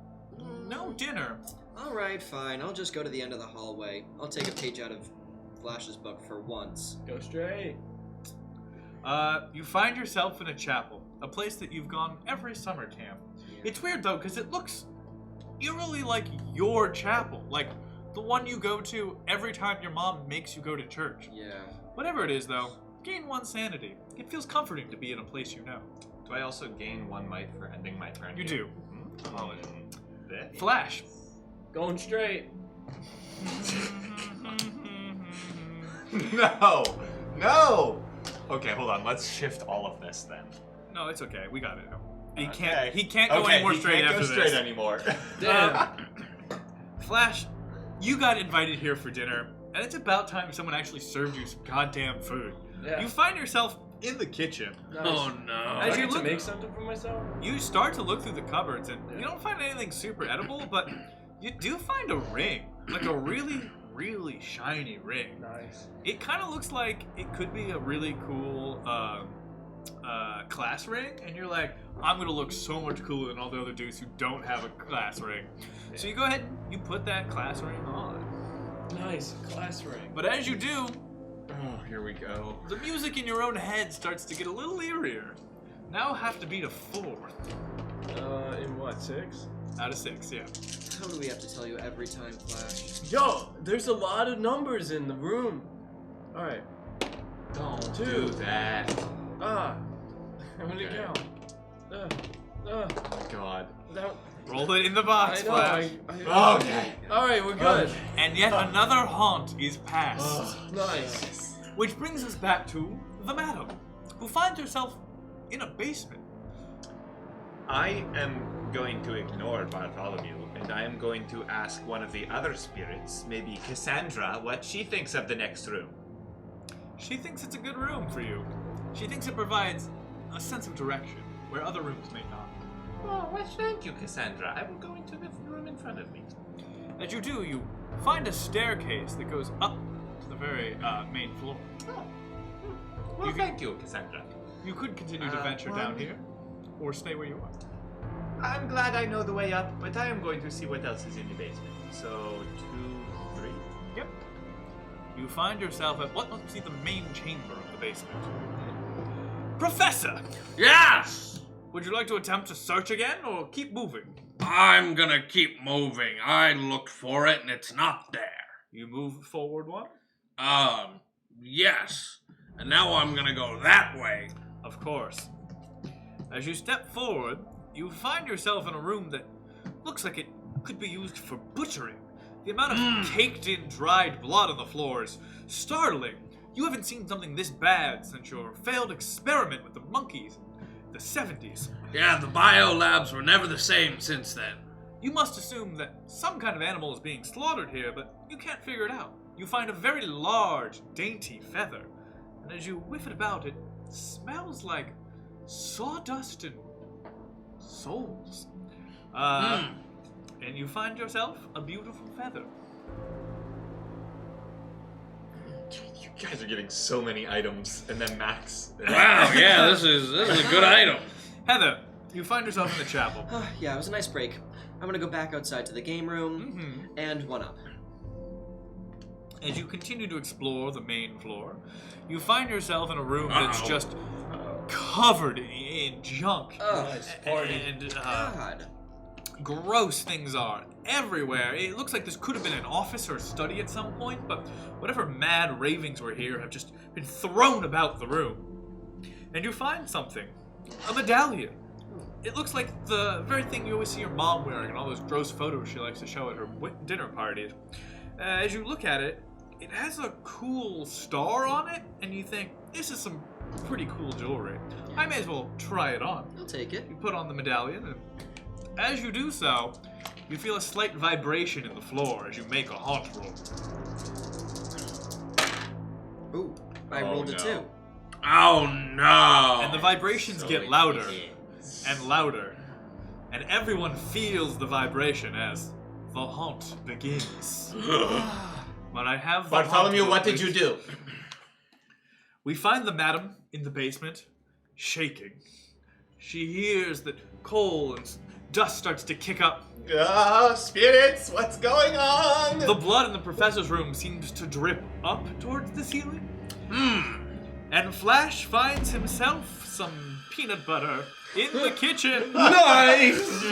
no dinner. Alright, fine. I'll just go to the end of the hallway. I'll take a page out of Flash's book for once. Go straight. You find yourself in a chapel, a place that you've gone every summer camp. It's weird though, because it looks eerily like your chapel, like the one you go to every time your mom makes you go to church. Yeah. Whatever it is though, gain 1 sanity. It feels comforting to be in a place you know. Do I also gain 1 might for ending my turn? You here? do. Flash. Going straight. No! No! Okay, hold on. Let's shift all of this then. No, it's okay. We got it now. He Okay. can't go any more he straight can't after go straight this. anymore. Damn. Flash, you got invited here for dinner, and it's about time someone actually served you some goddamn food. Yeah. You find yourself in the kitchen. Nice. Oh no. As I you get to look- make something for myself? You start to look through the cupboards, and Yeah. you don't find anything super edible, but you do find a ring. Like a really, really shiny ring. Nice. It kind of looks like it could be a really cool class ring, and you're like, I'm gonna look so much cooler than all the other dudes who don't have a class ring. So you go ahead and you put that class ring on. Nice. Class ring. But as you do, Oh, here we go. the music in your own head starts to get a little eerier. Now have to beat a 4 In what, 6? out of 6, yeah. How do we have to tell you every time, Flash? Yo, there's a lot of numbers in the room. Alright. Don't 2. do that. Ah. I'm gonna Okay. count. Oh my god. That, Roll it in the box, I know. Flash. Okay. Alright, we're good. And yet another haunt is passed. Nice. Which brings us back to the madam, who finds herself in a basement. I am going to ignore Bartholomew, and I am going to ask one of the other spirits, maybe Cassandra, what she thinks of the next room. She thinks it's a good room for you. She thinks it provides a sense of direction where other rooms may not. Oh, well, thank you, Cassandra. I will go into the room in front of me. As you do, you find a staircase that goes up to the very main floor. Well, thank you, Cassandra. You could continue to venture down here, or stay where you are. I'm glad I know the way up, but I am going to see what else is in the basement. So, 2, 3. Yep. You find yourself at what must be the main chamber of the basement. Professor! Yes! Would you like to attempt to search again, or keep moving? I'm gonna keep moving. I looked for it and it's not there. You move forward one? Yes. And now I'm gonna go that way. Of course. As you step forward, you find yourself in a room that looks like it could be used for butchering. The amount of caked-in dried blood on the floor is startling. You haven't seen something this bad since your failed experiment with the monkeys in the 70s. Yeah, the biolabs were never the same since then. You must assume that some kind of animal is being slaughtered here, but you can't figure it out. You find a very large, dainty feather, and as you whiff it about, it smells like sawdust and souls. And you find yourself a beautiful feather. You guys are getting so many items, and then Max. Wow, yeah, this is a good item. Heather, you find yourself in the chapel. Yeah, it was a nice break. I'm gonna go back outside to the game room and one up. As you continue to explore the main floor, you find yourself in a room that's just covered in junk. Nice party. And God. gross things are everywhere. It looks like this could have been an office or a study at some point, but whatever mad ravings were here have just been thrown about the room. And you find something. A medallion. It looks like the very thing you always see your mom wearing in all those gross photos she likes to show at her dinner parties. As you look at it, it has a cool star on it, and you think, this is some pretty cool jewelry. I may as well try it on. I'll take it. You put on the medallion, and as you do so, you feel a slight vibration in the floor as you make a haunt roll. Ooh, I rolled a 2. Oh no! And the vibrations So get it louder begins. and louder, and everyone feels the vibration as the haunt begins. But I have the Bartholomew, haunt what did roll. you do? We find the madam in the basement, shaking. She hears that coal and dust starts to kick up. Spirits, what's going on? The blood in the professor's room seems to drip up towards the ceiling. And Flash finds himself some peanut butter in the kitchen. Nice!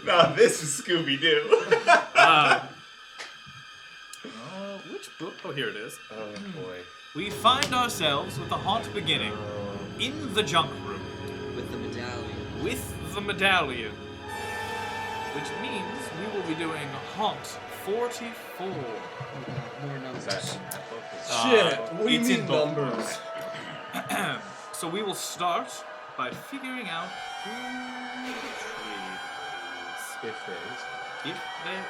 Now this is Scooby-Doo. Which book? Oh, here it is. Oh boy. We find ourselves with the haunt beginning in the junk room With the medallion. with the medallion, which means we will be doing haunt 44. More numbers. Is that in that book? Shit, what do you it's in mean both numbers? So we will start by figuring out who betrays. If there is. If there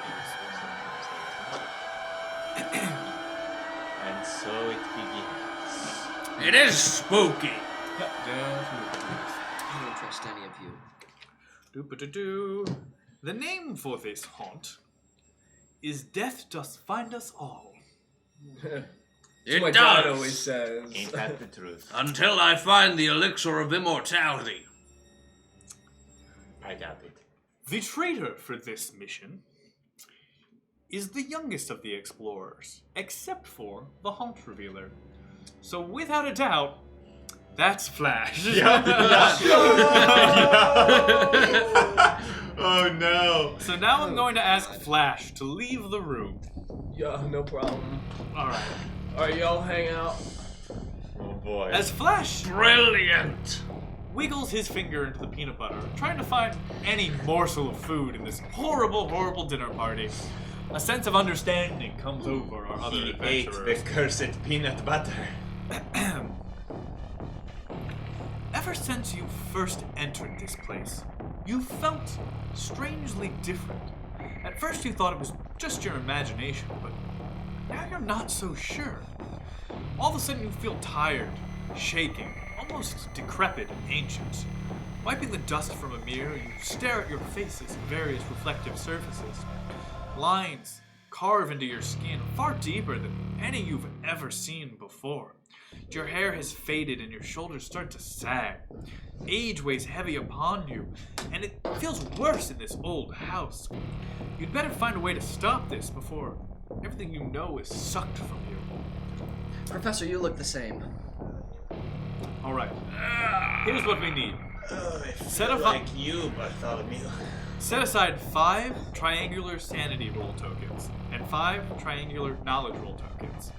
And so it begins. It is spooky. I don't trust any of you. Doo-ba-doo-doo. The name for this haunt is Death Does Find Us All. It my dad does. always says. Ain't that the truth? Until I find the elixir of immortality. I doubt it. The traitor for this mission is the youngest of the explorers, except for the haunt revealer. So without a doubt, that's Flash. Oh no. So now I'm going to ask Flash to leave the room. Yeah, no problem. Alright. Alright, y'all hang out. Oh boy. As Flash Brilliant. wiggles his finger into the peanut butter, trying to find any morsel of food in this horrible, horrible dinner party, a sense of understanding comes over our other He ate the adventurers. cursed peanut butter. Ever since you first entered this place, you felt strangely different. At first you thought it was just your imagination, but now you're not so sure. All of a sudden you feel tired, shaking, almost decrepit and ancient. Wiping the dust from a mirror, you stare at your faces and various reflective surfaces. Lines carve into your skin far deeper than any you've ever seen before. Your hair has faded and your shoulders start to sag. Age weighs heavy upon you, and it feels worse in this old house. You'd better find a way to stop this before everything you know is sucked from you. Professor, you look the same. Alright, here's what we need. Set up like you, Bartholomew. Set aside 5 triangular sanity roll tokens and 5 triangular knowledge roll tokens.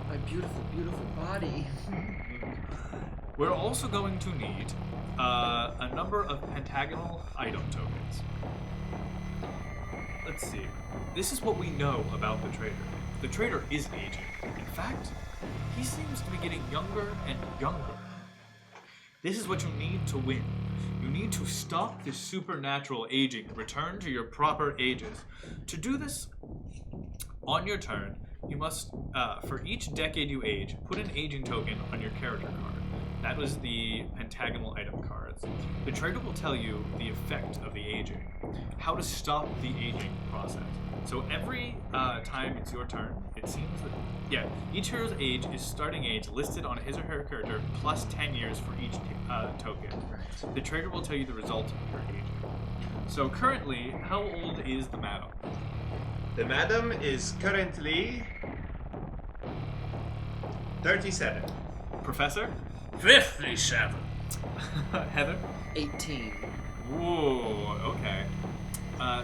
My beautiful, beautiful body. We're also going to need a number of pentagonal item tokens. Let's see. This is what we know about the trader. The trader is aging. In fact, he seems to be getting younger and younger. This is what you need to win. You need to stop this supernatural aging and return to your proper ages. To do this, on your turn, you must, for each decade you age, put an aging token on your character card. That was the pentagonal item cards. The trader will tell you the effect of the aging, how to stop the aging process. So every time it's your turn, it seems that, each hero's age is starting age listed on his or her character plus 10 years for each token. The trader will tell you the result of your aging. So currently, how old is the madam? The madam is currently 37. Professor? 57. Heather? 18. Whoa, okay.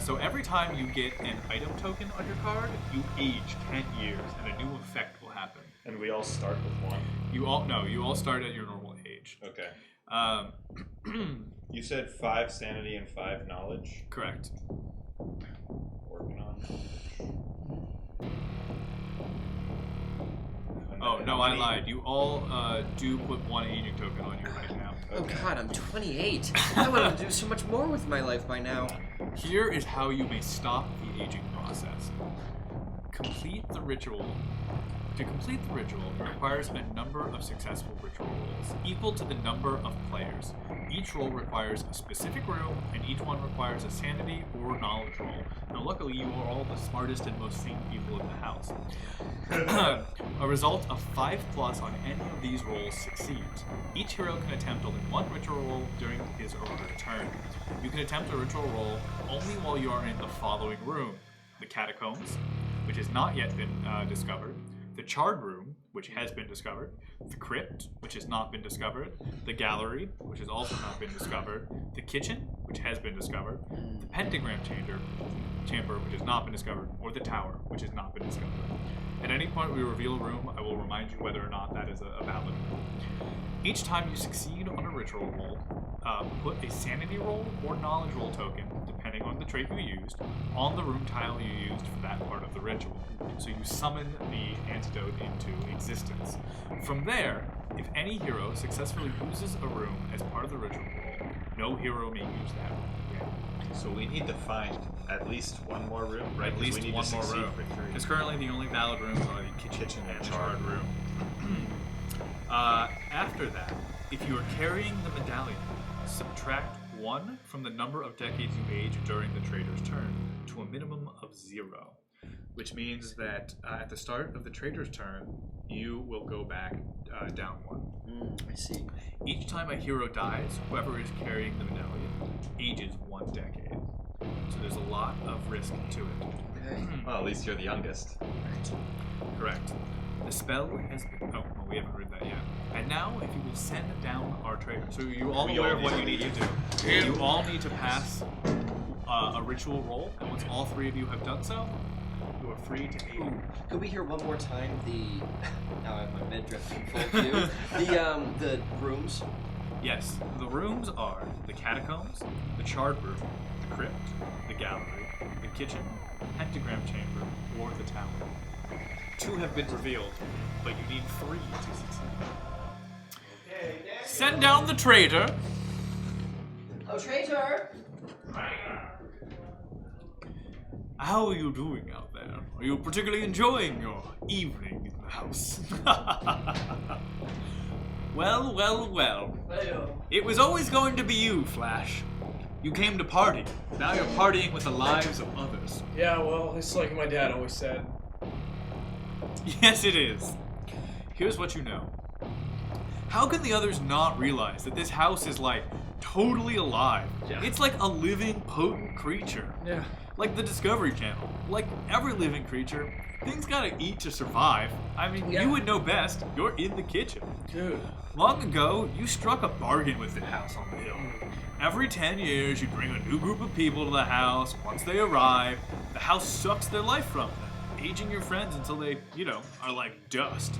So every time you get an item token on your card, you age 10 years, and a new effect will happen. And we all start with 1. You all start at your normal age. Okay. You said 5 sanity and 5 knowledge? Correct. Working on. Oh, no, I lied. You all do put 1 aging token on you right now. Oh god, I'm 28. I want to do so much more with my life by now. Here is how you may stop the aging process. Complete the ritual. To complete the ritual, it requires a number of successful ritual rolls, equal to the number of players. Each roll requires a specific room, and each one requires a sanity or knowledge roll. Now luckily, you are all the smartest and most sane people in the house. A result of 5+ on any of these rolls succeeds. Each hero can attempt only 1 ritual roll during his or her turn. You can attempt a ritual roll only while you are in the following room: the catacombs, which has not yet been discovered, the charred room, which has been discovered, the crypt, which has not been discovered, the gallery, which has also not been discovered, the kitchen, which has been discovered, the pentagram chamber, which has not been discovered, or the tower, which has not been discovered. At any point we reveal a room, I will remind you whether or not that is a valid room. Each time you succeed on a ritual roll, put a sanity roll or knowledge roll token, depending on the trait you used, on the room tile you used for that part of the ritual. So you summon the antidote into existence. From there, if any hero successfully uses a room as part of the ritual roll, no hero may use that room again. So we need to find at least 1 more room, right? At least we need one to more succeed room. for 3. Because currently the only valid rooms are the kitchen and charred room. After that, if you are carrying the medallion, subtract 1 from the number of decades you age during the trader's turn to a minimum of 0. Which means that at the start of the trader's turn, you will go back down 1. I see. Each time a hero dies, whoever is carrying the medallion ages 1 decade. So there's a lot of risk to it. Okay. Well, at least you're the youngest. Correct. The spell has been... Oh, well, we haven't read that yet. And now, if you will send down our trader. So you're all We aware all of what need you to need to do. You all need to pass a ritual roll, and once all 3 of you have done so, you are free to aid. Could we hear one more time the... Now I have my midriff in full view. The rooms? Yes, the rooms are the catacombs, the charred room, the crypt, the gallery, the kitchen, pentagram chamber, or the tower. 2 have been revealed, but you need 3 to succeed. Send down the traitor. Oh, traitor! How are you doing out there? Are you particularly enjoying your evening in the house? Well. It was always going to be you, Flash. You came to party. Now you're partying with the lives of others. Yeah, well, it's like my dad always said. Yes, it is. Here's what you know. How can the others not realize that this house is like totally alive? Yeah. It's like a living, potent creature. Yeah. Like the Discovery Channel. Like every living creature, things gotta eat to survive. I mean, Yeah. you would know best. You're in the kitchen. Dude. Long ago, you struck a bargain with the house on the hill. Every 10 years, you bring a new group of people to the house. Once they arrive, the house sucks their life from them, aging your friends until they, are like dust.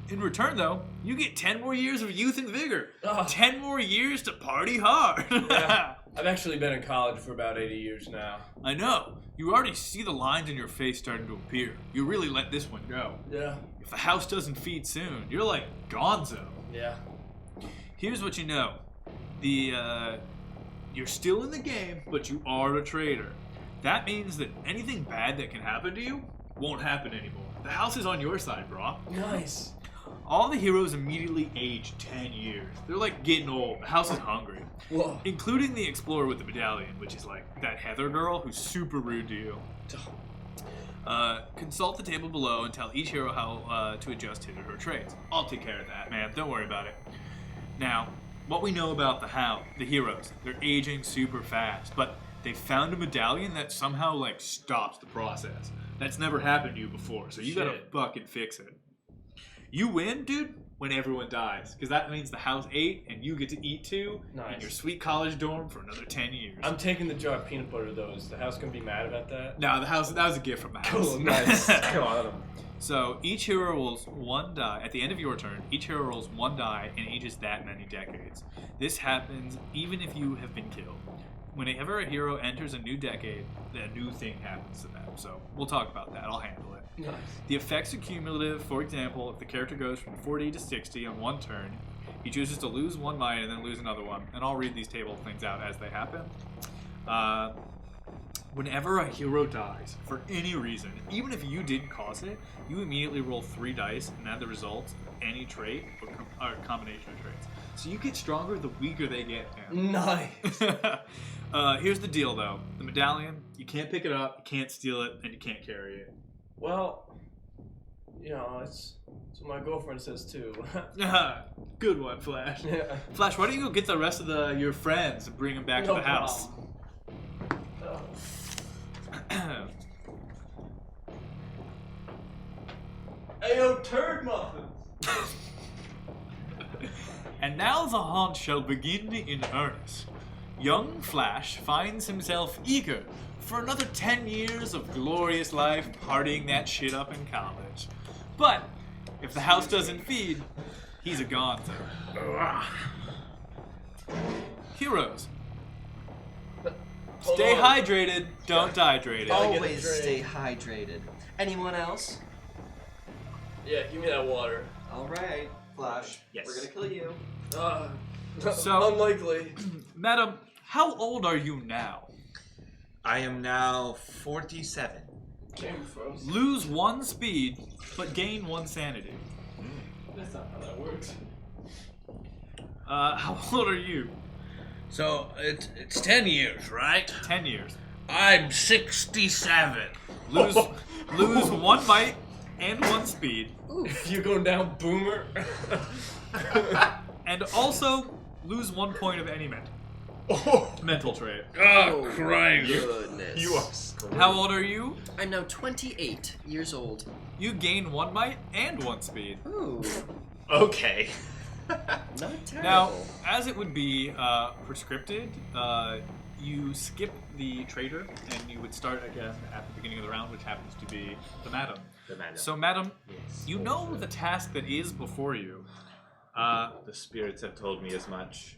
In return, though, you get 10 more years of youth and vigor. Oh. 10 more years to party hard. Yeah. I've actually been in college for about 80 years now. I know. You already see the lines in your face starting to appear. You really let this one go. Yeah. If the house doesn't feed soon, you're like gonzo. Yeah. Here's what you know. You're still in the game, but you are a traitor. That means that anything bad that can happen to you won't happen anymore. The house is on your side, brah. Nice. All the heroes immediately age 10 years. They're like getting old. The house is hungry. Whoa. Including the explorer with the medallion, which is like that Heather girl who's super rude to you. Consult the table below and tell each hero how to adjust his or her traits. I'll take care of that, man. Don't worry about it. Now, what we know about the heroes, they're aging super fast, but they found a medallion that somehow like stops the process. That's never happened to you before, so you gotta fucking fix it. You win, dude, when everyone dies, because that means the house ate and you get to eat too Nice. in your sweet college dorm for another 10 years. I'm taking the jar of peanut butter, though. Is the house gonna be mad about that? No, that was a gift from the house. Cool, nice. Come on. So each hero rolls one die. At the end of your turn, each hero rolls one die and ages that many decades. This happens even if you have been killed. Whenever a hero enters a new decade, a new thing happens to them. So we'll talk about that. I'll handle it. Nice. The effects are cumulative. For example, if the character goes from 40 to 60 on one turn, he chooses to lose one might and then lose another one. And I'll read these table things out as they happen. Whenever a hero dies, for any reason, even if you didn't cause it, you immediately roll 3 dice and add the results of any trait or combination of traits. So you get stronger the weaker they get. Nice. Here's the deal, though. The medallion, you can't pick it up, you can't steal it, and you can't carry it. Well, it's what my girlfriend says too. Good one, Flash. Yeah. Flash, why don't you go get the rest of your friends and bring them back to the house? Ayo, turd muffins. And now the hunt shall begin in earnest. Young Flash finds himself eager for another 10 years of glorious life partying that shit up in college. But if the house doesn't feed, he's a gonzo. Heroes. Stay hydrated, don't dehydrated. Always stay hydrated. Anyone else? Yeah, give me that water. All right, Flash. Yes. We're gonna kill you. So- unlikely. Madam, how old are you now? I am now 47. Came from. Lose 1 speed, but gain 1 sanity. That's not how that works. How old are you? So it's 10 years, right? 10 years. I'm 67. Lose 1 bite and 1 speed. You're going down, boomer. And also lose 1 point of any mental trait. Oh, Christ. Goodness. You are screwed. How old are you? I'm now 28 years old. You gain 1 bite and 1 speed. Ooh, Okay. not terrible. Now, as it would be prescripted, you skip the trader and you would start again at the beginning of the round, which happens to be the madam. The madam. So, madam, Yes. you know the task that is before you. The spirits have told me as much.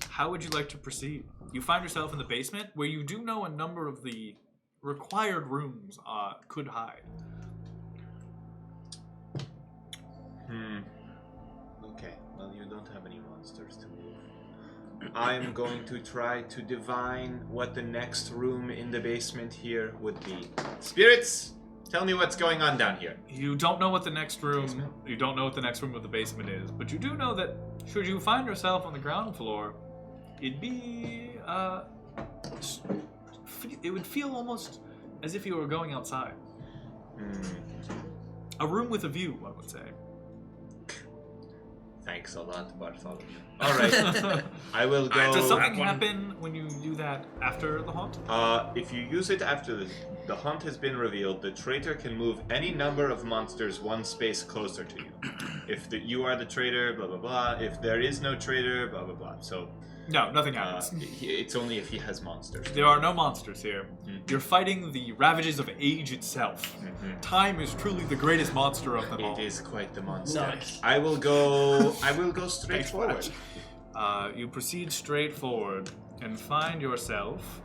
How would you like to proceed? You find yourself in the basement, where you do know a number of the required rooms could hide. Okay, well, you don't have any monsters to move. I'm going to try to divine what the next room in the basement here would be. Spirits, tell me what's going on down here. You don't know what the next room. You don't know what the next room of the basement is, but you do know that should you find yourself on the ground floor, it'd be it would feel almost as if you were going outside. Hmm. A room with a view, I would say. Thanks a lot, Bartholomew. All right, I will go. Does something happen when you do that after the haunt? If you use it after the hunt has been revealed, the traitor can move any number of monsters one space closer to you. If you are the traitor, blah blah blah. If there is no traitor, blah blah blah. So No, nothing happens. it's only if he has monsters. There are no monsters here. Mhm. You're fighting the ravages of age itself. Mhm. Time is truly the greatest monster of them all. It is quite the monster. Nice. I will go straight Thanks, forward. Flash. You proceed straight forward and find yourself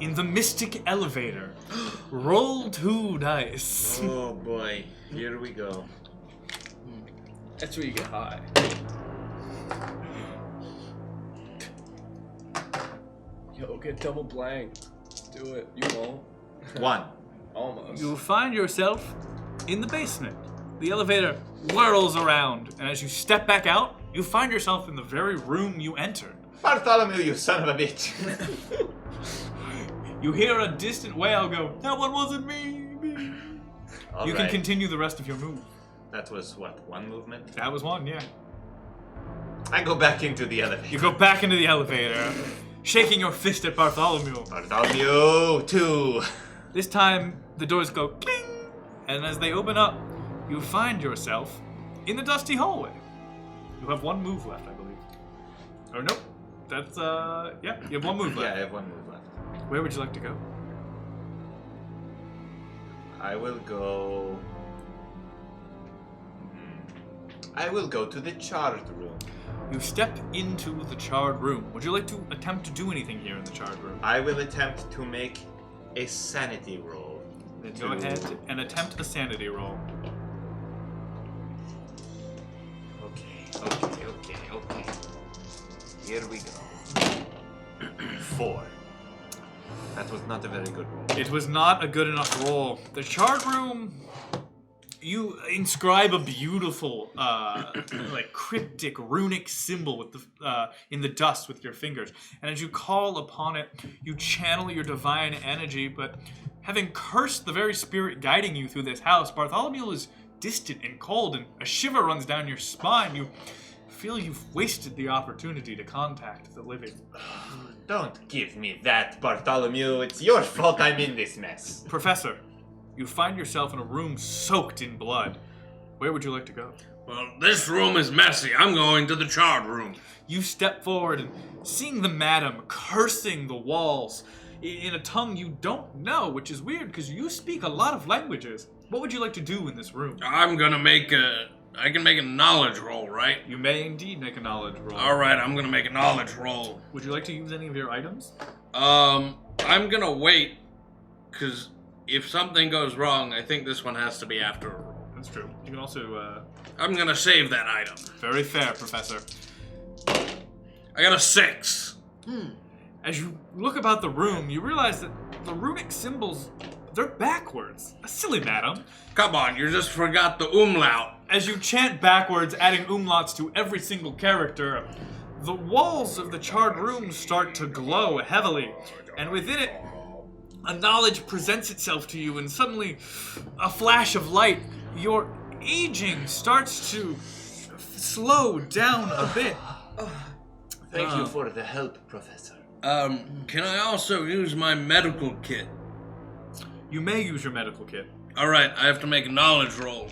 in the Mystic Elevator. Roll 2 dice. Oh boy, here we go. That's where you get high. Yo, get double blank. Do it. You won't. 1. Almost. You find yourself in the basement. The elevator whirls around, and as you step back out, you find yourself in the very room you entered. Bartholomew, you son of a bitch! You hear a distant wail go, "That one wasn't me!" All You can right. continue the rest of your move. That was what, 1 movement? That was one, yeah. I go back into the elevator. You go back into the elevator, shaking your fist at Bartholomew. Bartholomew, 2. This time, the doors go cling, and as they open up, you find yourself in the dusty hallway. You have 1 move left, I believe. Or nope. That's, yeah, you have 1 move Yeah, I left. have 1 move left. Where would you like to go? I will go... I will go to the charred room. You step into the charred room. Would you like to attempt to do anything here in the charred room? I will attempt to make a sanity roll. Then go ahead and attempt a sanity roll. Okay. Here we go. 4. That was not a very good roll. It was not a good enough roll. The charred room, you inscribe a beautiful, like cryptic runic symbol with the in the dust with your fingers, and as you call upon it, you channel your divine energy. But having cursed the very spirit guiding you through this house, Bartholomew is distant and cold, and a shiver runs down your spine. You feel you've wasted the opportunity to contact the living. Don't give me that, Bartholomew. It's your fault I'm in this mess. Professor, you find yourself in a room soaked in blood. Where would you like to go? Well, this room is messy. I'm going to the charred room. You step forward and seeing the madam cursing the walls in a tongue you don't know, which is weird because you speak a lot of languages. What would you like to do in this room? I'm gonna make I can make a knowledge roll, right? You may indeed make a knowledge roll. Alright, I'm gonna make a knowledge roll. Would you like to use any of your items? I'm gonna wait, because if something goes wrong, I think this one has to be after a roll. That's true. You can also, I'm gonna save that item. very fair, Professor. I got a 6. As you look about the room, you realize that the runic symbols, they're backwards. A silly madam. Come on, you just forgot the umlaut. As you chant backwards, adding umlauts to every single character, the walls of the charred room start to glow heavily, and within it, a knowledge presents itself to you, and suddenly, a flash of light, your aging starts to slow down a bit. Thank you for the help, Professor. Can I also use my medical kit? You may use your medical kit. Alright, I have to make a knowledge roll.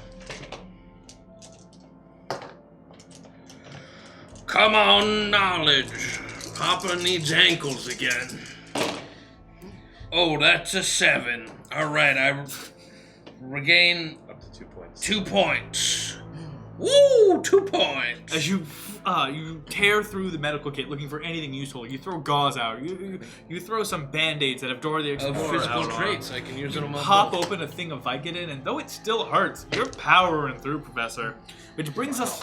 Come on, knowledge. Papa needs ankles again. Oh, that's a 7. Alright, I regain Up to 2 points. 2 points. Woo! 2 points. As you tear through the medical kit looking for anything useful, you throw gauze out, you throw some band-aids that have Dora the Of Explorer physical out on. traits, I can use it on my Pop both. open a thing of Vicodin, and though it still hurts, you're powering through, Professor. Which brings us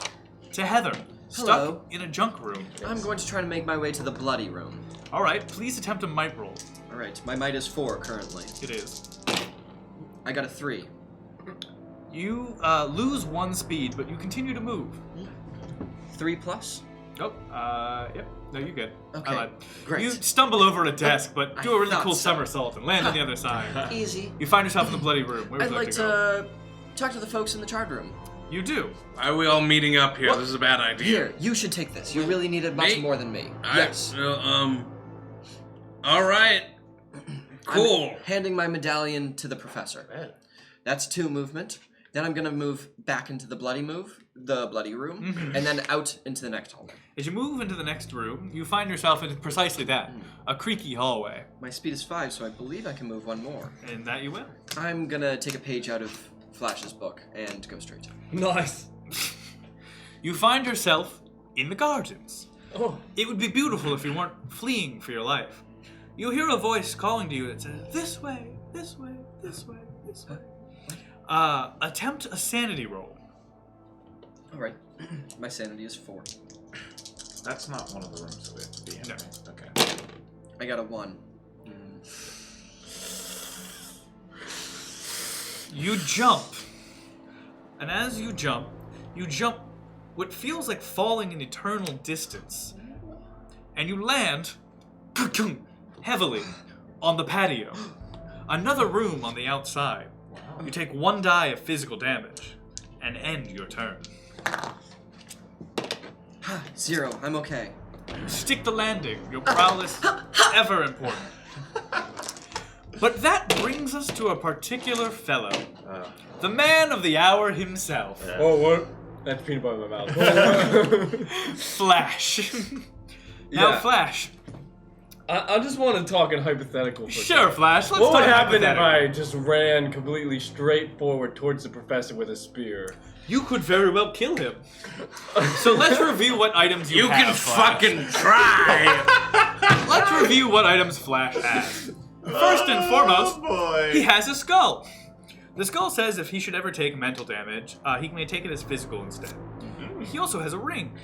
to Heather, stuck Hello. in a junk room. I'm going to try to make my way to the bloody room. All right, please attempt a might roll. All right, my might is 4 currently. It is. I got a 3. You lose 1 speed, but you continue to move. 3 plus? Yep. No, you're good. Okay, I lied. great. You stumble over a desk, but I do a really thought cool so. somersault and land on the other side. Easy. You find yourself in the bloody room. Where would I'd you like like to go? to talk to the folks in the chart room. You do. Why are we all meeting up here? What? This is a bad idea. Here, you should take this. You really need it much Me? more than me. I- Yes. All right. Cool. I'm handing my medallion to the professor. That's 2 movement. Then I'm gonna move back into the bloody room, and then out into the next hallway. As you move into the next room, you find yourself in precisely that, a creaky hallway. My speed is 5, so I believe I can move 1 more. And that you will. I'm gonna take a page out of Flash's book and go straight. Nice. You find yourself in the gardens. Oh. It would be beautiful if you weren't fleeing for your life. You hear a voice calling to you that says, "This way, this way, this way, this way." Attempt a sanity roll. All right. My sanity is 4. That's not one of the rooms that we have to be in. No. Right? Okay. I got a 1. You jump. And as you jump what feels like falling an eternal distance. And you land heavily on the patio. Another room on the outside. You take 1 die of physical damage and end your turn. 0. I'm okay. Stick the landing, your prowess ever important. But that brings us to a particular fellow. The man of the hour himself. Oh, what? That's peanut butter in my mouth. Flash. Now, Yeah. Flash. I just want to talk in hypothetical for a Sure, second. Flash. Let's What would talk happen if hypothetical. I just ran completely straight forward towards the professor with a spear? You could very well kill him. So let's review what items you You have, can Flash. fucking try. Let's review what items Flash has. First and foremost, boy. he has a skull. The skull says if he should ever take mental damage, he may take it as physical instead. He also has a ring.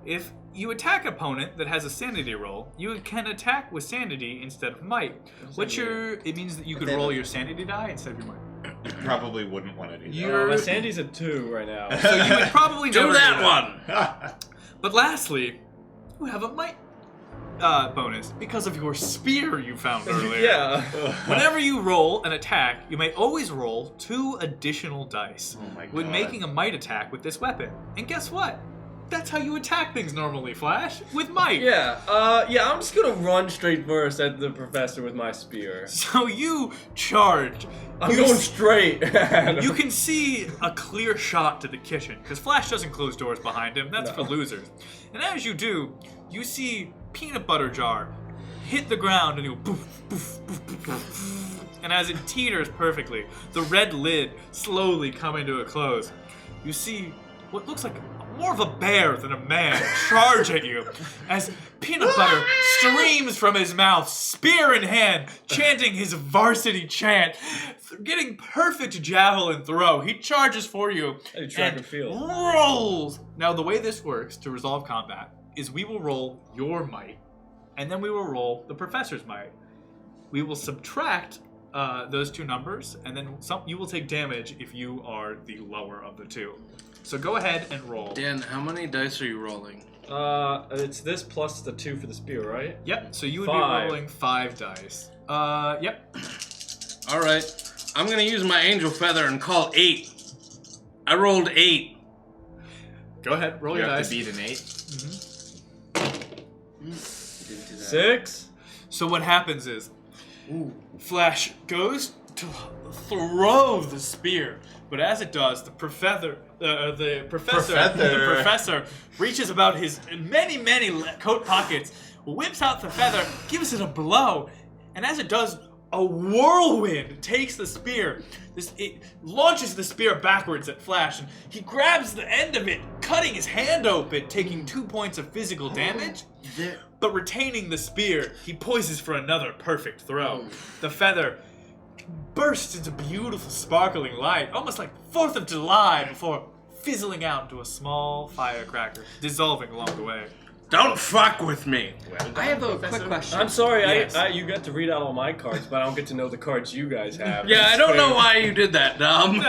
If you attack an opponent that has a sanity roll, you can attack with sanity instead of might. It means that you could roll your sanity die instead of your might. You probably wouldn't want to do that. My sandy's a 2 right now. So you would probably Do never that one. But lastly, you have a might bonus because of your spear you found earlier. Yeah. Whenever you roll an attack, you may always roll 2 additional dice Oh my when God. making a might attack with this weapon. And guess what? That's how you attack things normally, Flash, with might. Yeah, I'm just gonna run straight first at the professor with my spear. So you charge. I'm going straight at him. You can see a clear shot to the kitchen, because Flash doesn't close doors behind him. That's for losers. And as you do, you see peanut butter jar hit the ground and you go poof, poof, poof, poof, poof. And as it teeters perfectly, the red lid slowly coming to a close, you see what looks like more of a bear than a man charge at you as peanut butter streams from his mouth, spear in hand, chanting his varsity chant, getting perfect javelin throw. He charges for you Hey, track and and field. rolls. Now the way this works to resolve combat is we will roll your might, and then we will roll the professor's might. We will subtract those 2 numbers, and then you will take damage if you are the lower of the 2. So go ahead and roll. Dan, how many dice are you rolling? It's this plus the 2 for the spear, right? Yep, so you would 5. be rolling 5 dice. Yep. All right. I'm going to use my angel feather and call 8. I rolled 8. Go ahead, roll You your have dice. to beat an 8. Didn't do that. 6. So what happens is, Flash goes to throw the spear, but as it does, the professor reaches about his many coat pockets, whips out the feather, gives it a blow, and as it does, a whirlwind takes the spear. It launches the spear backwards at Flash, and he grabs the end of it, cutting his hand open, taking 2 points of physical damage. But retaining the spear, he poises for another perfect throw. The feather bursts into beautiful sparkling light, almost like 4th of July, before fizzling out into a small firecracker, dissolving along the way. Don't fuck with me. I have a quick question. I'm sorry, Yes. you got to read out all my cards, but I don't get to know the cards you guys have. Yeah, I don't know why you did that, Dom.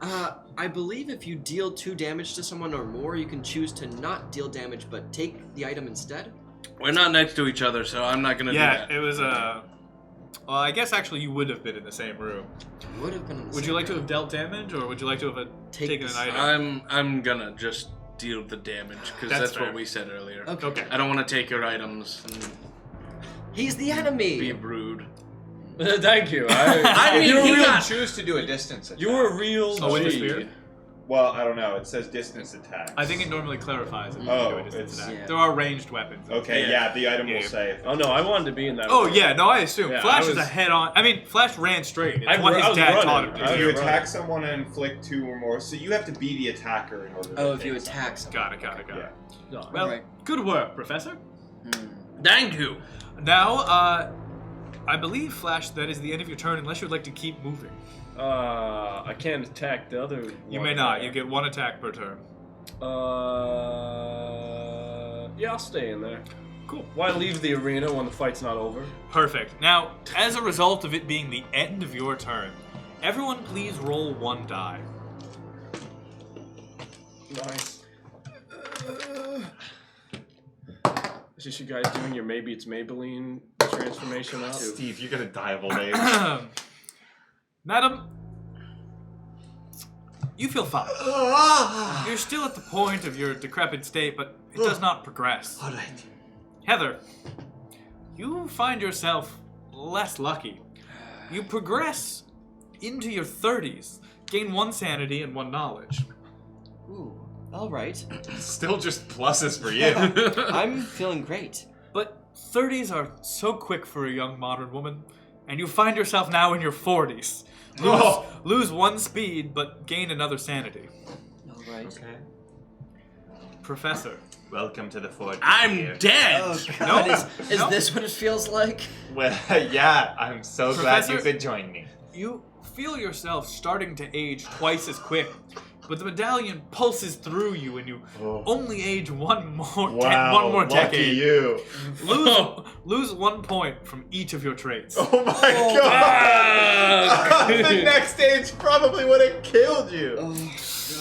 I believe if you deal 2 damage to someone or more, you can choose to not deal damage but take the item instead. We're not next to each other, so I'm not gonna do Yeah, that. it was well, I guess actually you would have been in the same room. Would have been. In the Would same you like to room. have dealt damage, or would you like to have taken an this- item? I'm gonna just deal the damage, because That's that's fair. what we said earlier. Okay. I don't want to take your items and He's the enemy. be rude. Thank you. I mean, you're he a real, got- choose to do a distance attack. you're a real Oh, with the G. spear? Well, I don't know. It says distance attack. I think it normally clarifies if you Oh, do a distance it's- attack. yeah. There are ranged weapons. Okay, yeah, the item Yeah. will say. Oh no, I wanted to be in that. Oh room. yeah, no, I assume. Yeah, Flash I is a was- head-on. I mean, Flash ran straight. It's I what was his dad running. taught him to I do. If you was attack running. someone and inflict 2 or more, so you have to be the attacker in order to Oh, if you take someone. attack someone. Got it. Yeah. No, Well, Alright. good work, Professor. Thank you. Now, I believe, Flash, that is the end of your turn unless you'd like to keep moving. I can't attack the other. You one may not. there. You get 1 attack per turn. Yeah, I'll stay in there. Cool. Why leave the arena when the fight's not over? Perfect. Now, as a result of it being the end of your turn, everyone please roll 1 die. Nice. Is this you guys doing your maybe it's Maybelline transformation up? Steve, you're gonna die of old age. Madam, you feel fine. You're still at the point of your decrepit state, but it does not progress. All right. Heather, you find yourself less lucky. You progress into your 30s, gain 1 sanity and 1 knowledge. Ooh. All right. Still just pluses for you. I'm feeling great. But 30s are so quick for a young modern woman, and you find yourself now in your 40s. Lose 1 speed, but gain another sanity. All right. Okay. Professor. Welcome to the Ford. I'm dead. Oh God! Is No. this what it feels like? Well, yeah, I'm so glad you Professor- could join me. You feel yourself starting to age twice as quick, but the medallion pulses through you, and you only age one more Lucky decade. you. Lose 1 point from each of your traits. Oh my god! The next stage probably would have killed you. Oh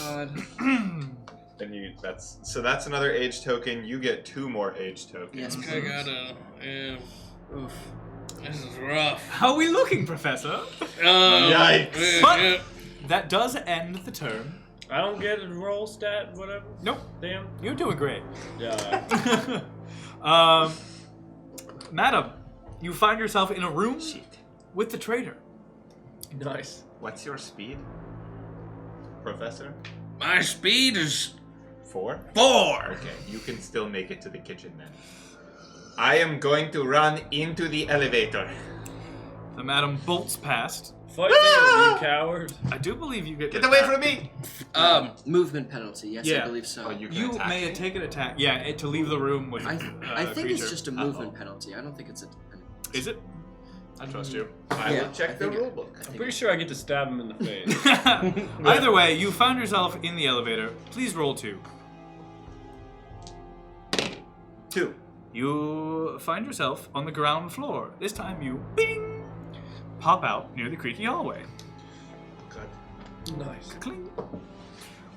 God. And that's another age token. You get 2 more age tokens. Yes, I please. gotta. Oof. This is rough. How are we looking, Professor? Yikes. But that does end the turn. I don't get a roll stat, whatever. Nope, Damn. you're doing great. Yeah. Madam, you find yourself in a room with the traitor. Nice. What's your speed, Professor? My speed is 4? 4. Okay, you can still make it to the kitchen then. I am going to run into the elevator. The madam bolts past. Fight me, you coward. I do believe you get Get away from me! Movement penalty. Yes, Yeah. I believe so. Oh, you can You attack may me? take an attack. Yeah, to leave the room with. I think creature. it's just a movement penalty. I don't think it's a. Is it? I trust you. I Yeah, will check I the think rule book. I'm pretty sure I get to stab him in the face. Either way, you found yourself in the elevator. Please roll 2. 2. You find yourself on the ground floor. This time you, bing, pop out near the creaky hallway. Good. Nice. Cling.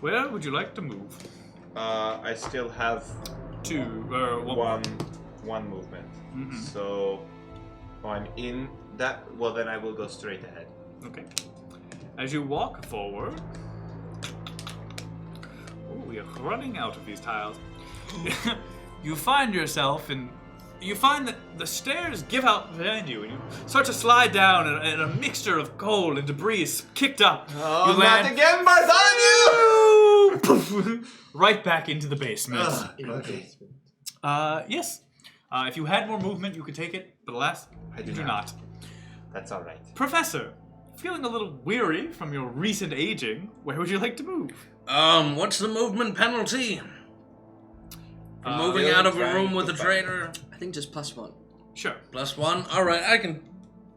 Where would you like to move? I still have 2, one movement. Mhm. So I'm in that. Well, then I will go straight ahead. Okay. As you walk forward, we are running out of these tiles. You find yourself in. You find that the stairs give out behind you, and you start to slide down, and a mixture of coal and debris is kicked up. Oh, you not land again, Bartholomew! right back into the basement. Okay. Yes. If you had more movement, you could take it, but alas, I you do do not. not. That's all right. Professor, feeling a little weary from your recent aging, where would you like to move? What's the movement penalty? For moving out of a room with a traitor? I think just +1. Sure. +1. Alright, I can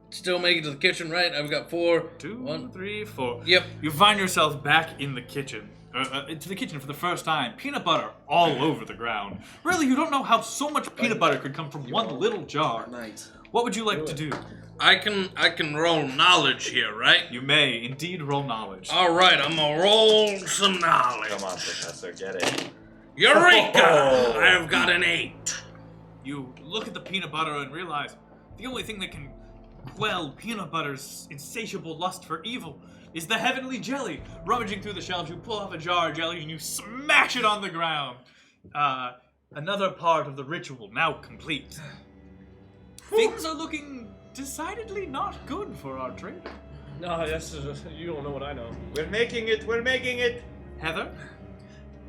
still make it to the kitchen, right? I've got 4. 2, 1. 3, 4. Yep. You find yourself back in the kitchen. Into the kitchen for the first time. Peanut butter all over the ground. Really, you don't know how so much peanut butter could come from one little jar. Right. What would you like to do? I can roll knowledge here, right? You may indeed roll knowledge. All right, I'm gonna roll some knowledge. Come on, Professor, get it. Eureka! I've got an 8. You look at the peanut butter and realize the only thing that can quell peanut butter's insatiable lust for evil is the heavenly jelly. Rummaging through the shelves, you pull off a jar of jelly and you smash it on the ground. Another part of the ritual now complete. Things are looking decidedly not good for our trader. No, you don't know what I know. We're making it! Heather?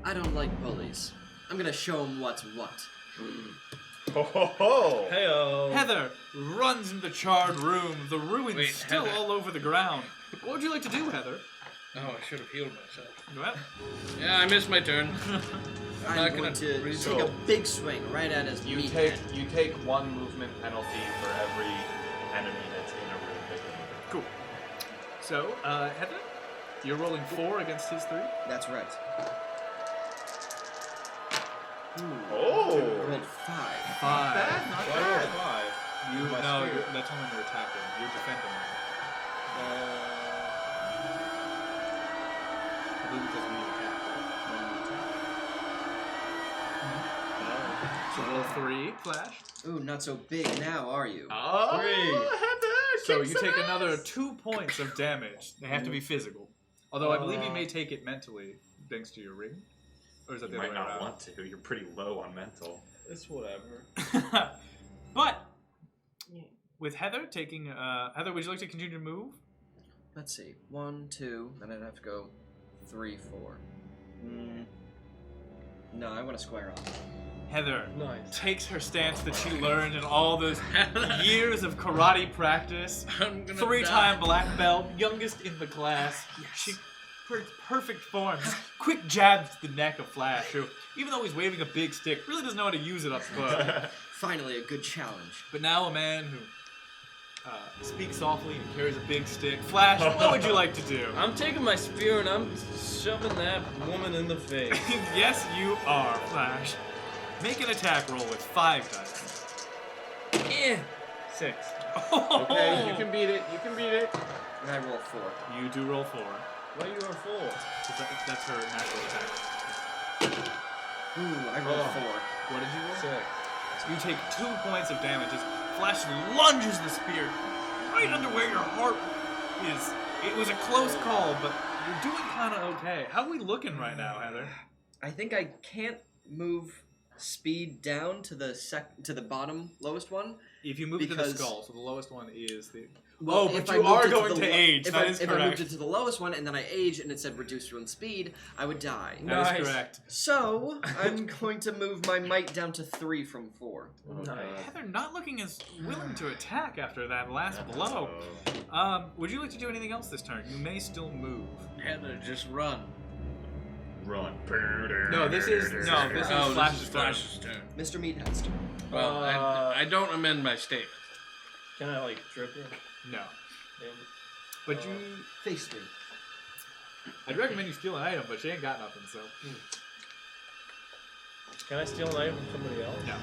I don't like bullies. I'm gonna show them what's what. Ho ho ho! Heyo. Heather runs into the charred room, the ruins Wait, still Heather. all over the ground. What would you like to do, Heather? Oh, I should have healed myself. Well, Yeah, I missed my turn. I'm not going gonna to read- take a big swing right at his You meat take head. 1 movement penalty for every enemy that's in a room that you're moving. cool. So, Heather, you're rolling 4 against his 3. That's right. Oh! Rolled 5. 5. Why roll 5? You My no, spear. that's only when you're attacking. You're defending. I believe it doesn't mean attack. So roll 3, Flash. Ooh, not so big now, are you? Oh, 3. Heather, So kick you some take ass. another 2 points of damage. They have to be physical. Although I believe you may take it mentally, thanks to your ring. Or is that You the might other way not around? want to. You're pretty low on mental. It's whatever. But with Heather taking, Heather, would you like to continue to move? Let's see. 1, 2, then I'd have to go 3, 4. No, I want to square off. Heather Nice. takes her stance that she learned in all those years of karate practice. I'm gonna 3-time die. black belt, youngest in the class. She perfect form. Quick jabs to the neck of Flash, who, even though he's waving a big stick, really doesn't know how to use it up close. Finally, a good challenge. But now a man who speaks softly and carries a big stick. Flash, what would you like to do? I'm taking my spear and I'm shoving that woman in the face. Yes, you are, Flash. Make an attack roll with 5 dice. Yeah. 6. Okay, you can beat it. You can beat it. And I roll 4. You do roll 4. Why you are full? That's her natural attack. Ooh, I rolled 4. What did you roll? 6. You take 2 points of damage as Flash lunges the spear right under where your heart is. It was a close call, but you're doing kind of okay. How are we looking right now, Heather? I think I can't move speed down to the bottom lowest one. If you move to the Because- skull, so the lowest one is the... Well, but if I you moved are it going the to lo- age. If That I, is if I moved correct. it to the lowest one and then I age and it said reduce your own speed, I would die. That is Nice. correct. So I'm going to move my might down to 3 from 4. Heather not looking as willing to attack after that last blow. Would you like to do anything else this turn? You may still move. Heather, just run. Run. No, this is Oh, Flash's this is turn. Flash's turn. Mr. Meathead's turn. Well, I don't amend my statement. Can I like trip her? No, Damn. but you. Face me. I'd recommend you steal an item, but she ain't got nothing, so. Can I steal an item from somebody else? No.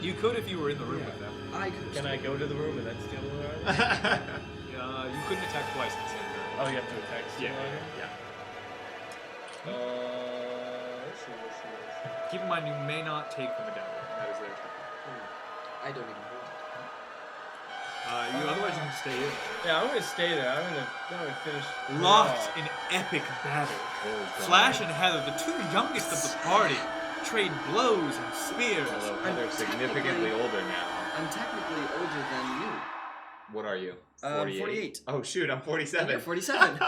You could if you were in the room with them. I could. Can I go to the room and then steal an item? You couldn't attack twice at the same turn. Oh, you have to attack. Steal Yeah, an item? yeah. Let's see. Keep in mind, you may not take the medallion. That is their turn. I don't even know. Otherwise, you can stay in. Yeah, I'm gonna stay there. I'm gonna finish. Locked in epic battle. Flash and Heather, the 2 youngest of the party, trade blows and spears. Although I'm Heather's significantly technically- older now. I'm technically older than you. What are you? 48. Oh shoot, I'm 47. You're 47.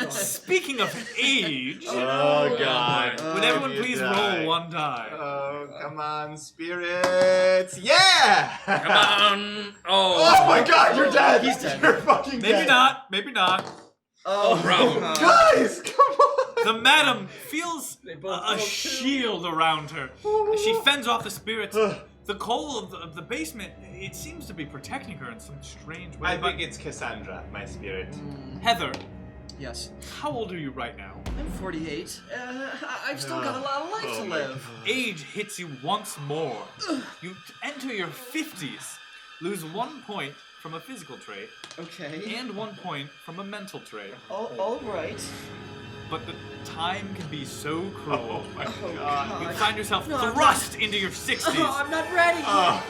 Speaking of age, Oh god. would everyone You please die. roll 1 die? Oh, come on, spirits! Yeah! Come on! Oh my god, you're dead! He's dead. You're fucking Maybe dead. not. Maybe not. Oh, problem. Guys, come on! The madam feels They both a broke too. shield around her. As she fends off the spirits. The coal of the basement, it seems to be protecting her in some strange way. I but think it's Cassandra, my spirit. Heather, Yes. how old are you right now? I'm 48. I've still got a lot of life to live. Age hits you once more. You enter your 50s. lose 1 point from a physical trait, Okay. and 1 point from a mental trait. All right. But the time can be so cruel. Oh my Oh, god. You God. find yourself No, I'm thrust into your 60s. Oh, I'm not ready.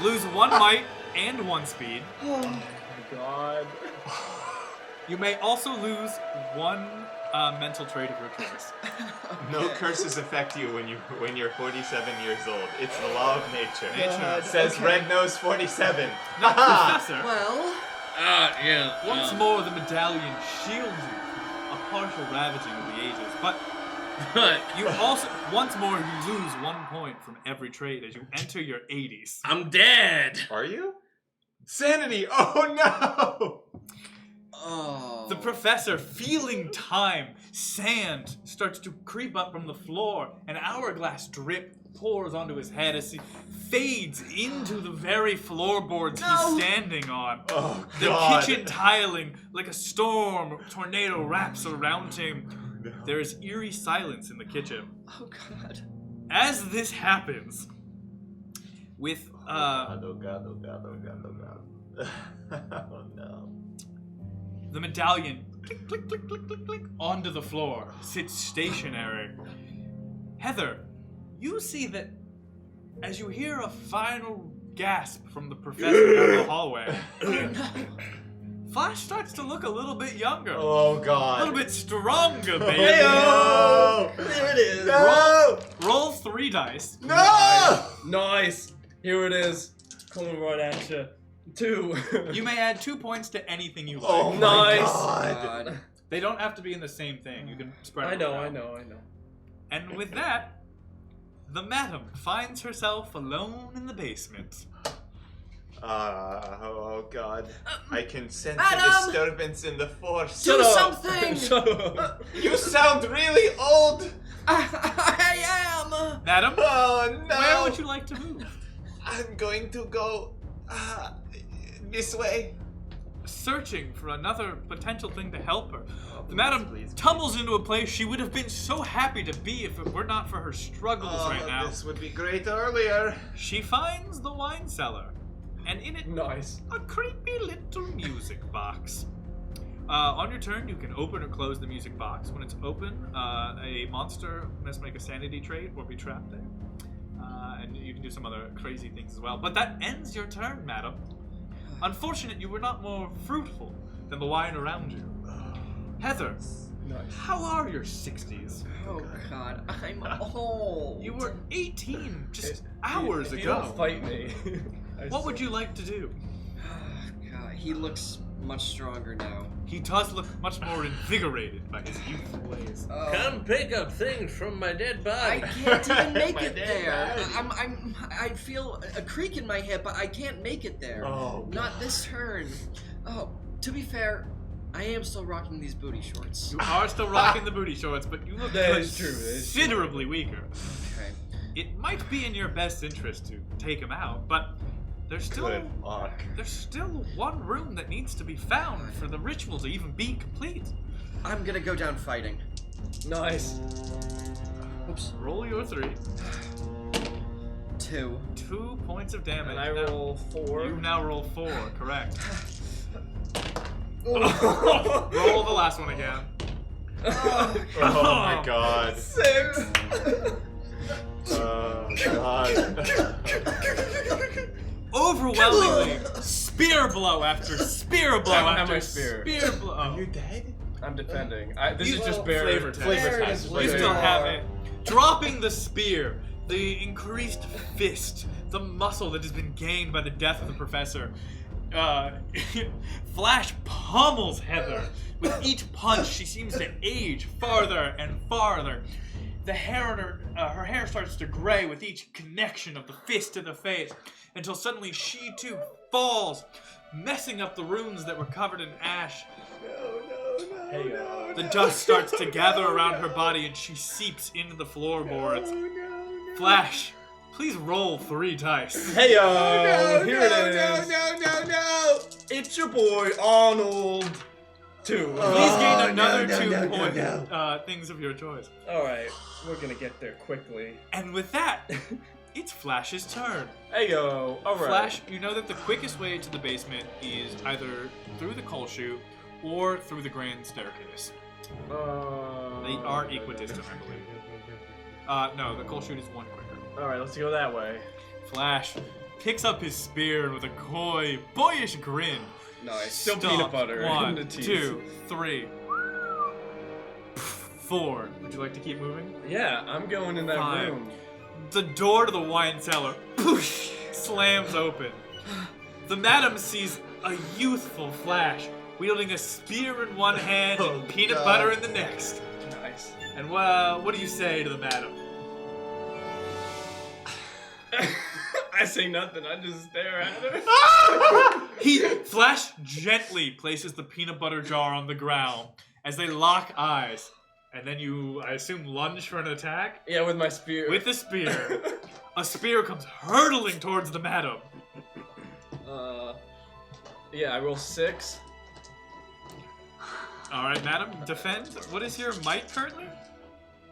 Lose 1 might and 1 speed. Oh. God. You may also lose 1 mental trait of your choice. No curses affect you when you're 47 years old. It's the law of nature. God, Says okay. Red Nose 47. Now, Haha! Professor, Well, Yeah. once more the medallion shields you from a partial ravaging of the ages, but you also, once more, you lose 1 point from every trait as you enter your 80s. I'm dead. Are you? Sanity! Oh no! oh. The professor, feeling time, sand starts to creep up from the floor. An hourglass drip pours onto his head as he fades into the very floorboards No. he's standing on. Oh The god. kitchen tiling, like a storm tornado, wraps around him. No. There is eerie silence in the kitchen. Oh God. As this happens, with Oh god, oh god, oh god, oh god, oh god. Oh no. the medallion click, click, click, click, click, click, onto the floor, sits stationary. Heather, you see that as you hear a final gasp from the professor down the hallway, Flash starts to look a little bit younger, Oh a god. little bit stronger, baby. No! There it is. No! Roll 3 dice. No! Nice. Here it is. Coming right at you. 2. You may add 2 points to anything you like. Oh my Nice. god. God. They don't have to be in the same thing. You can spread I it know. around. And with that, the madam finds herself alone in the basement. Oh god. I can sense Madam! a disturbance in the force. Do something. Shut up. You sound really old! I am. Madam, Oh no! where would you like to move? I'm going to go this way. Searching for another potential thing to help her. Oh, The madam please, tumbles into a place she would have been so happy to be if it were not for her struggles right now. This would be great earlier. She finds the wine cellar, and in it, Nice. a creepy little music box. On your turn, you can open or close the music box. When it's open, a monster must make a sanity trait or be trapped there. And you can do some other crazy things as well. But that ends your turn, madam. Unfortunate you were not more fruitful than the wine around you. Heather, Nice. how are your 60s? Oh God. I'm old. You were 18 just If hours you ago. don't fight me. What would you like to do? God. He looks much stronger now. He does look much more invigorated by his youthful ways. Come pick up things from my dead body. I can't even make My it dead there. body. I feel a creak in my hip, but I can't make it there. Oh, Not this turn. Oh, to be fair, I am still rocking these booty shorts. You are still rocking the booty shorts, but you look That is true, that is true. considerably weaker. Okay. It might be in your best interest to take him out, but there's still Good fuck. one room that needs to be found for the ritual to even be complete. I'm gonna go down fighting. Nice. Oops. Roll your 3. 2. 2 points of damage. And I Now- roll 4. You now roll 4, correct. Oh. Roll the last one again. Oh my god. 6. Oh god. Overwhelmingly, spear blow after spear blow I don't have after my spear. spear blow. Are you dead? I'm defending. This You- is just bare flavor test. Flavor There it test. is, You flavor still test. have it. Dropping the spear, the increased fist, the muscle that has been gained by the death of the professor. Flash pummels Heather. With each punch, she seems to age farther and farther. The hair in her hair starts to gray with each connection of the fist to the face, until suddenly she too falls, messing up the runes that were covered in ash. Hey, The dust starts to gather around her body and she seeps into the floorboards. Flash, please roll 3 dice. Hey, here it is. No! It's your boy, Arnold. 2. Please gain Oh, another no, 2 no, no, point no. things of your choice. Alright, we're gonna get there quickly. And with that, it's Flash's turn. Hey yo, alright. Flash, you know that the quickest way to the basement is either through the coal chute or through the grand staircase. They are equidistant, I believe. No, the coal chute is one quicker. Alright, let's go that way. Flash picks up his spear and with a coy, boyish grin. Nice. Still stomps peanut butter. in 1, the teeth. 2, 3, 4. Would you like to keep moving? Yeah, I'm going in that 5. room. The door to the wine cellar poosh, slams open. The madam sees a youthful Flash wielding a spear in one hand and peanut butter in the next. Nice. And what do you say to the madam? I say nothing, I just stare at her. Flash gently places the peanut butter jar on the ground as they lock eyes. And then you, I assume, lunge for an attack? Yeah, with my spear. With the spear. A spear comes hurtling towards the madam. Yeah, I roll 6. Alright, madam, defend. What is your might currently?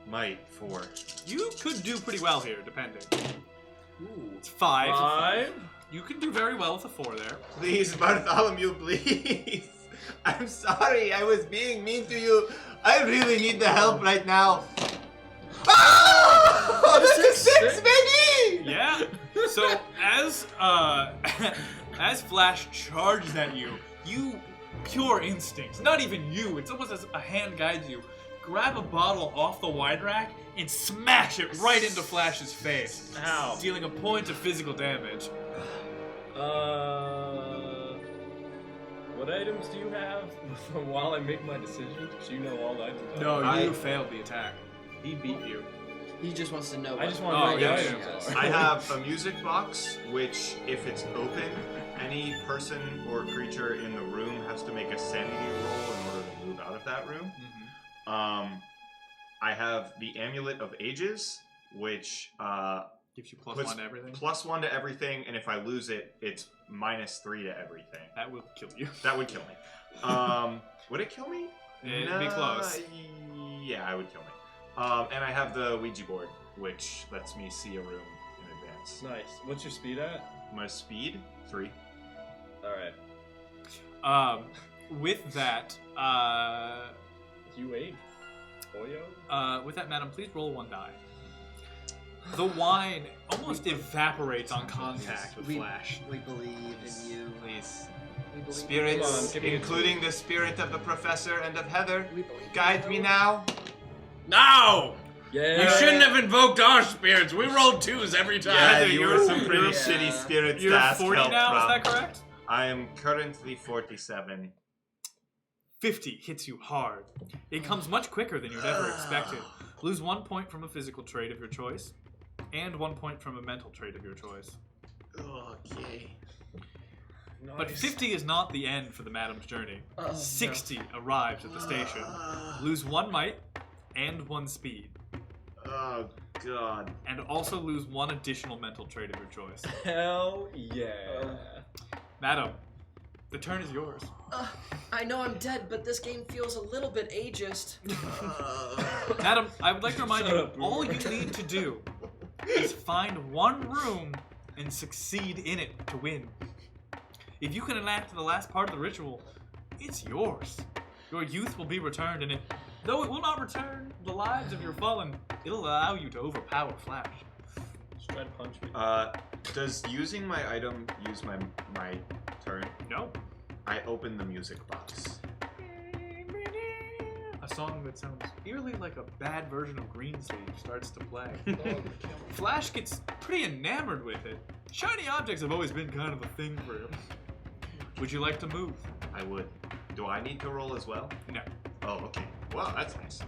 Might 4. You could do pretty well here, depending. Ooh. It's 5. 5? You can do very well with a 4 there. Please, Bartholomew, please. I'm sorry, I was being mean to you. I really need the help right now. Oh, that's a 6, baby! Yeah. So as Flash charges at you, you pure instincts, not even you, it's almost as a hand guides you, grab a bottle off the wine rack and smash it right into Flash's face, Ow. dealing a point of physical damage. What items do you have while I make my decision? Because you know all items. No, I- you failed the attack. He beat you. He just wants to know. I just what- want to know yeah, what yeah, items yeah. are. I have a music box, which, if it's open, any person or creature in the room has to make a sanity roll in order to move out of that room. I have the Amulet of Ages, which Gives you plus puts 1 to everything. +1 to everything, and if I lose it, it's -3 to everything. That will kill you. That would kill me. Would it kill me? It'd be close. Yeah, it would kill me. And I have the Ouija board, which lets me see a room in advance. Nice. What's your speed at? My speed 3. Alright. With that, You 8. Oyo? with that, madam, please roll 1 die. The wine almost evaporates on contact with Flash. We believe in you. Please. We believe Spirits, Come on, give me a including the spirit of the professor and of Heather, We believe guide in me you. now. No! Yeah. You shouldn't have invoked our spirits. We rolled 2s every time. Yeah, Heather, you you're- were some pretty you're- shitty spirits You're to ask 40 help now, from. is that correct? I am currently 47. 50 hits you hard. It comes much quicker than you'd ever expected. Lose 1 point from a physical trait of your choice, and 1 point from a mental trait of your choice. Okay. But 50 is not the end for the madam's journey. Oh, 60 arrives at the station. Lose 1 might and 1 speed, Oh god. and also lose 1 additional mental trait of your choice. Hell yeah. Madam, the turn is yours. I know I'm dead, but this game feels a little bit ageist. Madam, I would like to remind Shut you, up, all Boomer. you need to do is find 1 room and succeed in it to win. If you can enact the last part of the ritual, it's yours. Your youth will be returned, and though it will not return the lives of your fallen, it'll allow you to overpower Flash. Just try to punch me. Does using my item use my turn? No. I open the music box. A song that sounds eerily like a bad version of Greensleeve starts to play. Flash gets pretty enamored with it. Shiny objects have always been kind of a thing for him. Would you like to move? I would. Do I need to roll as well? No. Oh, okay. Wow, that's nice.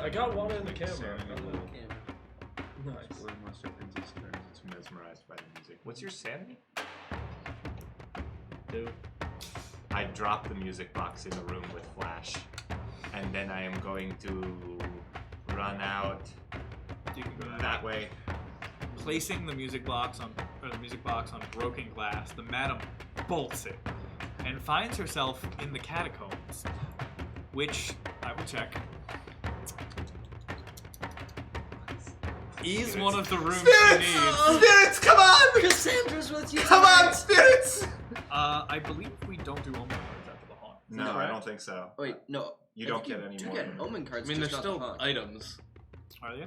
I got one in the camera. Nice. Word monster opens its turn. It's mesmerized by the music. What's your sanity? 2. I drop the music box in the room with Flash, and then I am going to run out You can go that way. Placing the music box on broken glass, the madam bolts it and finds herself in the catacombs, which I will check. is one of the rooms Spirits! she needs. Spirits, come on! Cassandra's with you. Come on, tonight. spirits! I believe we don't do omen cards after the haunt. No, No, I right? don't think so. Wait, no. You I don't think get any do more. get omen I cards. mean, just there's not the still haunt. items. Are you?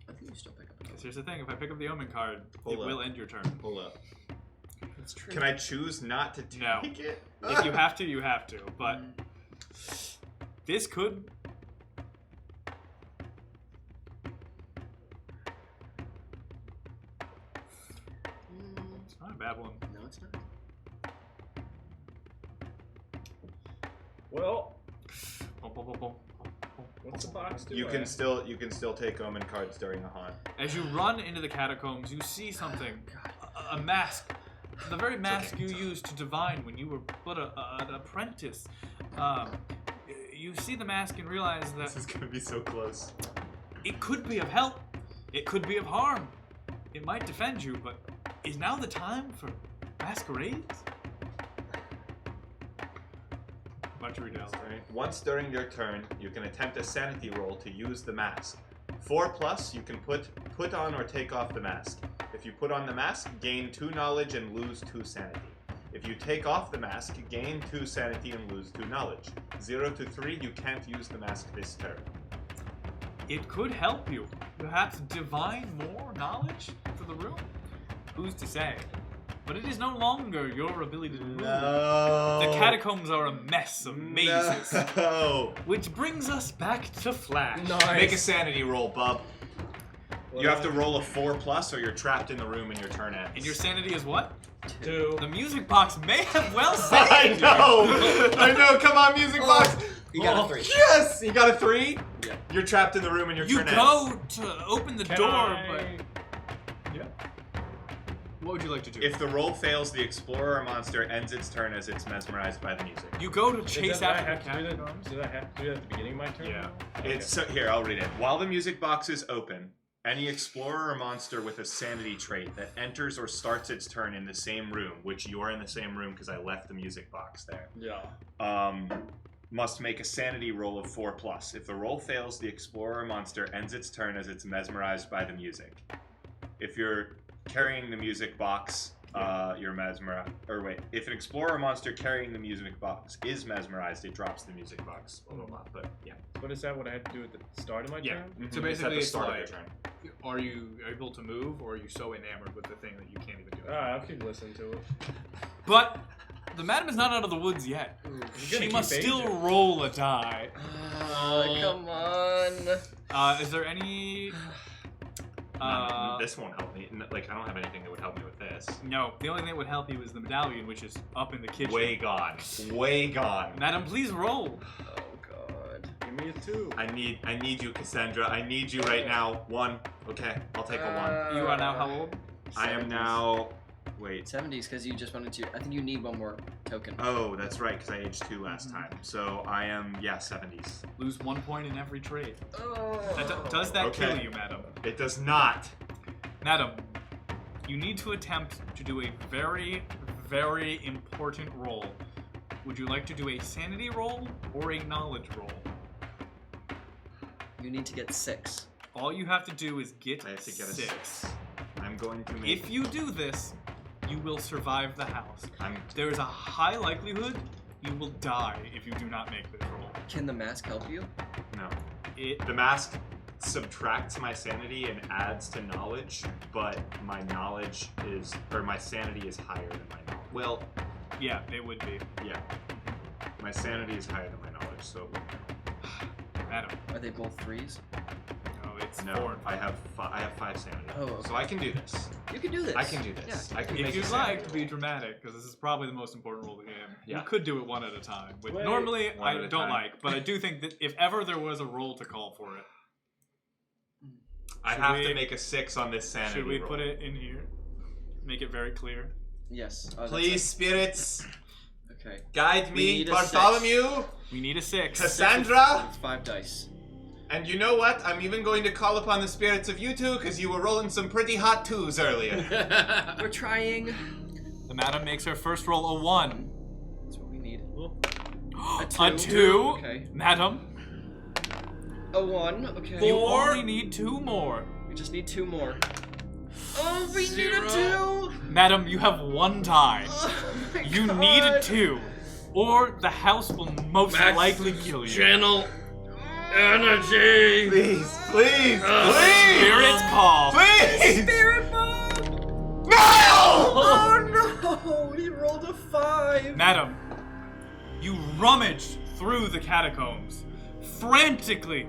I think you still pick up. Because here's the thing: if I pick up the omen card, Hold it up. will end your turn. Pull up. That's true. Can I choose not to take No. it? If you have to, you have to. But this could. It's not a bad one. No, it's not. Well, Boom, boom, boom, boom, boom, boom, what's the boom. box do? You can still take omen cards during the haunt. As you run into the catacombs, you see something. A mask. The very mask you used to divine when you were but an apprentice. You see the mask and realize that This is gonna be so close. it could be of help. It could be of harm. It might defend you, but is now the time for masquerades? Much read out. Right. Once during your turn, you can attempt a sanity roll to use the mask. 4+, you can put on or take off the mask. If you put on the mask, gain 2 knowledge and lose 2 sanity. If you take off the mask, gain 2 sanity and lose 2 knowledge. 0 to 3, you can't use the mask this turn. It could help you. Perhaps divine more knowledge for the room? Who's to say? But it is no longer your ability to move. No. The catacombs are a mess of mazes. No. Which brings us back to Flash. Nice. Make a sanity roll, bub. What You have do to I- roll a 4+ or you're trapped in the room and your turn ends. And your sanity is what? 2. The music box may have well said. I know! I know, come on, music box! You got Oh, a 3. Yes! You got a 3? Yeah. You're trapped in the room and your You turn ends. go to open the Can door, I- but yeah. What would you like to do? If the roll fails, the explorer or monster ends its turn as it's mesmerized by the music. you go to Did chase I after have the to do that? catacombs. Did I have to do that at the beginning of my turn? Yeah. It's so, here, I'll read it. While the music box is open, any explorer or monster with a sanity trait that enters or starts its turn in the same room, which you're in the same room because I left the music box there, Yeah. must make a sanity roll of 4+. If the roll fails, the explorer or monster ends its turn as it's mesmerized by the music. If you're carrying the music box, you're mesmerized. Or wait, if an explorer or monster carrying the music box is mesmerized, it drops the music box. Blah blah blah. But yeah. What is that? What I had to do at the start of my Yeah. turn? So It's at basically, the it's start of like, your turn. are you able to move, or are you so enamored with the thing that you can't even do it? Alright, I'll keep listening to it. But the madam is not out of the woods yet. She keep must still aging. roll a die. Come on. Is there any? This won't help me. Like, I don't have anything that would help me with this. No, the only thing that would help you is the medallion, which is up in the kitchen. Way gone. Way gone. Madam, please roll. Oh god. Give me a 2. I need you, Cassandra. I need you right now. 1. Okay, I'll take a 1. You are now how old? I am now. Wait. 70s because you just wanted to. I think you need one more token. Oh, that's right, because I aged 2 last time. So I am, 70s. Lose 1 point in every trade. Oh. Does that Okay. kill you, madam? It does not. Madam, you need to attempt to do a very, very important roll. Would you like to do a sanity roll or a knowledge roll? You need to get 6. All you have to do is get I have to get a 6. 6. I'm going to make. If you do this, you will survive the house. I'm. There is a high likelihood you will die if you do not make this roll. Can the mask help you? No. It The mask subtracts my sanity and adds to knowledge, but my knowledge is, or my sanity is higher than my knowledge. Well, yeah, it would be. yeah. My sanity is higher than my knowledge, so it wouldn't help. Madam. Are they both 3s? No, it's 4 No, and I 5. have 5 sanity. Oh, okay. So I can do this. You can do this. I can do this. Yeah. I can If make a you'd sanity like to roll. be dramatic, because this is probably the most important role of the game, Yeah. you could do it one at a time. Which Wait. normally One I at a don't time. like, but I do think that if ever there was a role to call for it, I Should have we- to make a 6 on this sanity should we roll. put it in here? Make it very clear. Yes. Oh, that's Please, spirits, it. Okay. guide We me, need a Bartholomew, We need a 6. Cassandra. It's 5 dice. And you know what? I'm even going to call upon the spirits of you two, because you were rolling some pretty hot 2s earlier. We're trying. The madam makes her first roll a 1. That's what we need. A 2. Okay. Madam. A 1, okay. You 4. only need 2 more. We just need 2 more. Oh, we need a 0. 2! Madam, you have 1 die. Oh my You God. need a 2, or the house will most Max, likely kill you. Channel energy. Please, please, Spirits call. please! Spirit bomb! No! Oh no! He rolled a 5! Madam, you rummaged through the catacombs, frantically,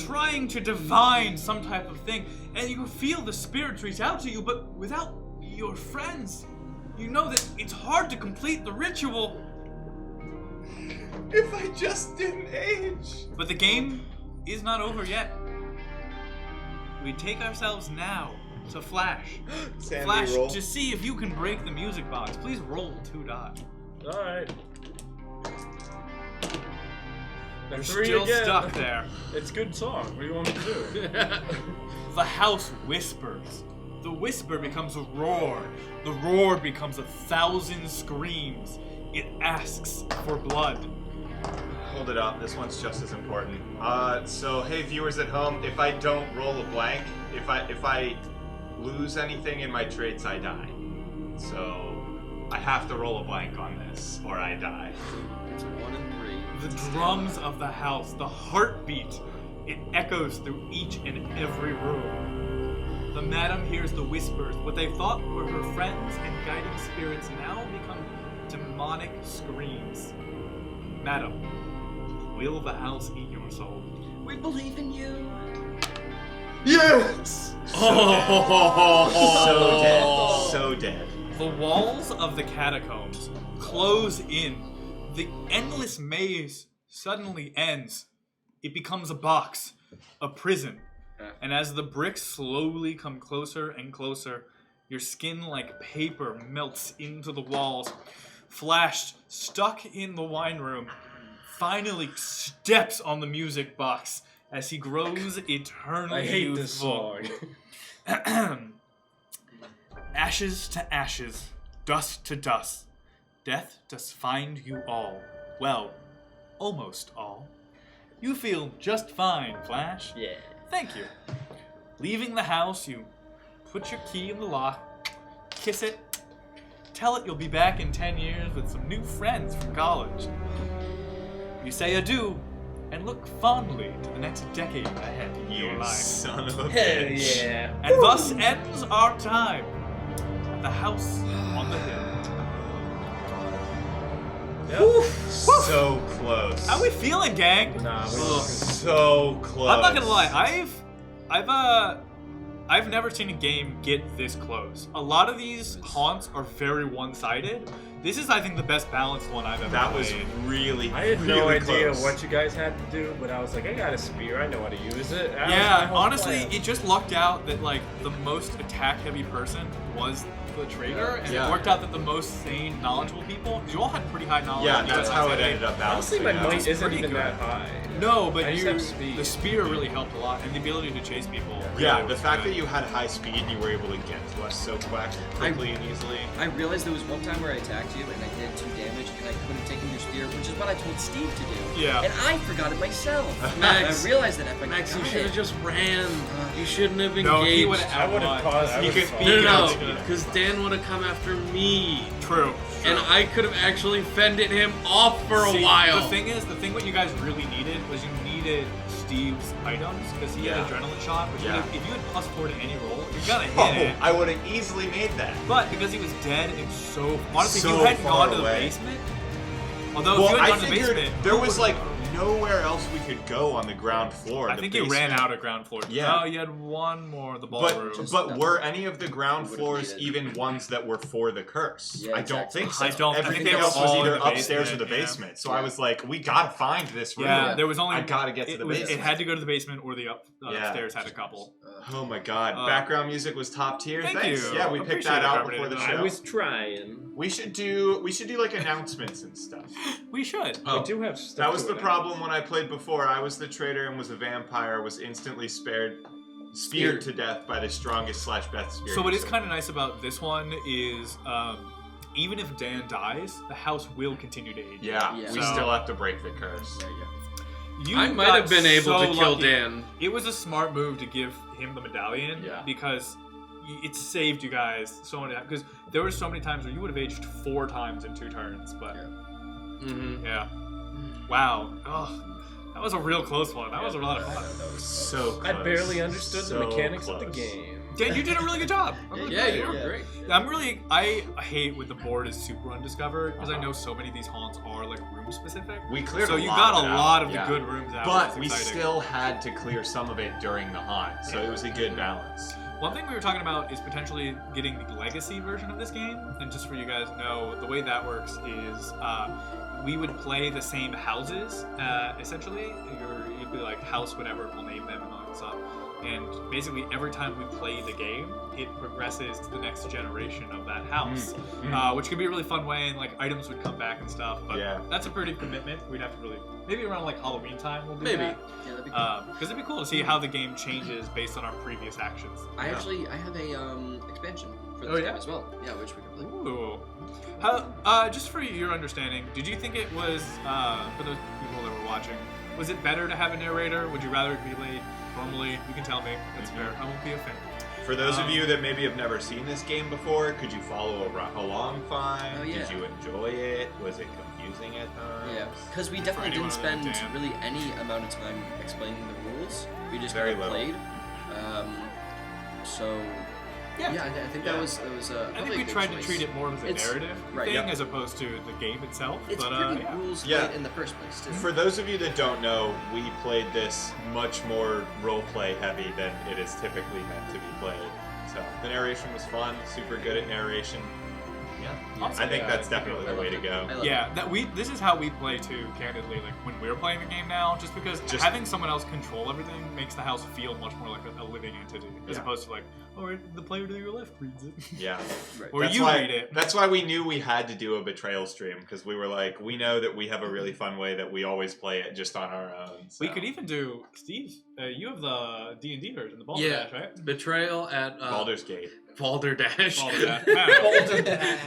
trying to divine some type of thing, and you feel the spirits reach out to you, but without your friends, you know that it's hard to complete the ritual. If I just didn't age. But the game is not over yet. We take ourselves now to Flash. Sandy, Flash, roll. to see if you can break the music box. Please roll 2 die. Alright. You're 3 still again. stuck there. It's a good song. What do you want me to do? The house whispers. The whisper becomes a roar. The roar becomes 1,000 screams. It asks for blood. Hold it up. This one's just as important. So hey viewers at home, if I don't roll a blank, if I lose anything in my traits, I die. So I have to roll a blank on this, or I die. It's 1 and 3. The drums of the house, the heartbeat, it echoes through each and every room. The madam hears the whispers. What they thought were her friends and guiding spirits now become demonic screams. Madam, will the house eat your soul? We believe in you. Yes! So dead. So dead. The walls of the catacombs close in. The endless maze suddenly ends. It becomes a box, a prison. And as the bricks slowly come closer and closer, your skin like paper melts into the walls. Flash, stuck in the wine room, finally steps on the music box as he grows eternally I hate this youthful. song. Ashes to ashes, dust to dust, death does find you all. Well, almost all. You feel just fine, Flash. Yeah. Thank you. Leaving the house, you put your key in the lock, kiss it, tell it you'll be back in 10 years with some new friends from college. You say adieu and look fondly to the next decade ahead of your You life. son of a Hell bitch. yeah. And thus ends our time at the house on the hill. So close. How we feeling, gang? Nah, we Ugh. So close. I'm not gonna lie, I've never seen a game get this close. A lot of these haunts are very one-sided. This is, I think, the best balanced one I've ever That was played. really, I had no really idea close. what you guys had to do, but I was like, I got a spear, I know how to use it. That was my Yeah, whole honestly, plan. it just lucked out that like the most attack-heavy person was the traitor, and Yeah. it worked out that the most sane, knowledgeable people, because you all had pretty high knowledge. Yeah, and that's you how guys it had- ended up Honestly, balancing my out. might It's isn't pretty even good. that high. No, but I just have you, speed. the spear really helped a lot, and the ability to chase people. Yeah, really the was fact good. that you had high speed and you were able to get to us so quickly and easily. I realized there was one time where I attacked you and I did 2 damage and I could have taken your spear, which is what I told Steve to do. Yeah. And I forgot it myself. Max, I realized that if I Max, you got should have it. just ran. You shouldn't have engaged. No, he would have. I would have caused. I He would've could- caused- he could No, outspeed him. because Dan would have come after me. True. And I could have actually fended him off for a See, while. The thing is, what you guys really needed was you needed Steve's items, because he Yeah. had adrenaline shot, which Yeah. if you had +4 to any roll, you're gonna hit Oh, it. I would have easily made that. But because he was dead and so honestly, if So you hadn't far gone to the away. basement, although Well, if you had I gone to the figured basement, there who was would- like nowhere else we could go on the ground floor. I The think you ran basement- out of ground floor. Yeah. Oh, you had one more, the ballroom. But were any of the ground Would've floors needed. even ones that were for the curse? Yeah, I don't exactly. think so. I think Everything they were else was all in either the upstairs or the basement, yeah. basement. So I was like, we gotta find this room. yeah, there was only. I gotta get to the basement. It had to go to the basement or the Yeah. upstairs had a couple. Oh my god. Uh, Background music was top tier. thank Thanks. you. Yeah, we picked Appreciate that it, out Carbonated before the Dog. show. I was trying. We should do like announcements and stuff. We should. Oh, We do have stuff. that was to the announce. problem when I played before. I was the traitor and was a vampire, was instantly speared to death by the strongest /Beth spirit. So what is kind of nice about this one is, even if Dan dies, the house will continue to age. Yeah, Yeah. we So- still have to break the curse. There you go. I might have been able to kill Dan. It was a smart move to give him the medallion because it saved you guys so many times. Because there were so many times where you would have aged 4 times in 2 turns, but yeah. Wow. Oh, that was a real close one. That was a lot of fun. That was so close. I barely understood the mechanics of the game. Dan, you did a really good job. Yeah, you were great. I hate when the board is super undiscovered because I know so many of these haunts are like room specific. We cleared so a you lot got of a it lot out, of the good rooms out. But we still had to clear some of it during the haunt, so it was a good balance. One thing we were talking about is potentially getting the legacy version of this game, and just for you guys to know, the way that works is we would play the same houses, essentially. You'd be like house whatever, we'll name them and all that stuff. And basically every time we play the game, it progresses to the next generation of that house, which could be a really fun way, and like items would come back and stuff. But that's a pretty commitment. We'd have to really, maybe around like Halloween time we'll do that. Yeah, that'd be cool. Because it'd be cool to see how the game changes based on our previous actions. I have a expansion for this game as well. Yeah, which we can play. Ooh. Just for your understanding, did you think it was, for those people that were watching, was it better to have a narrator? Would you rather it be played normally? You can tell me. That's fair. I won't be offended. For those of you that maybe have never seen this game before, could you follow along fine? Oh, yeah. Did you enjoy it? Was it confusing at times? Yeah, because we definitely didn't spend really any amount of time explaining the rules. We just Very kind of played. I think that was I think we tried to treat it more as a narrative thing as opposed to the game itself. It's pretty rules light in the first place, too. For those of you that don't know, we played this much more roleplay heavy than it is typically meant to be played. So the narration was fun, super good at narration. Yeah, I think that's definitely the way to go. This is how we play too, candidly, like when we're playing the game now, just because having someone else control everything makes the house feel much more like a living entity, as opposed to like, the player to your left reads it. Yeah. Or read it. That's why we knew we had to do a Betrayal stream, because we were like, we know that we have a really fun way that we always play it just on our own. So. We could even do, Steve, you have the D&D version, the Baldur's Dash, right? Betrayal at Baldur's Gate. Balderdash. Balderdash.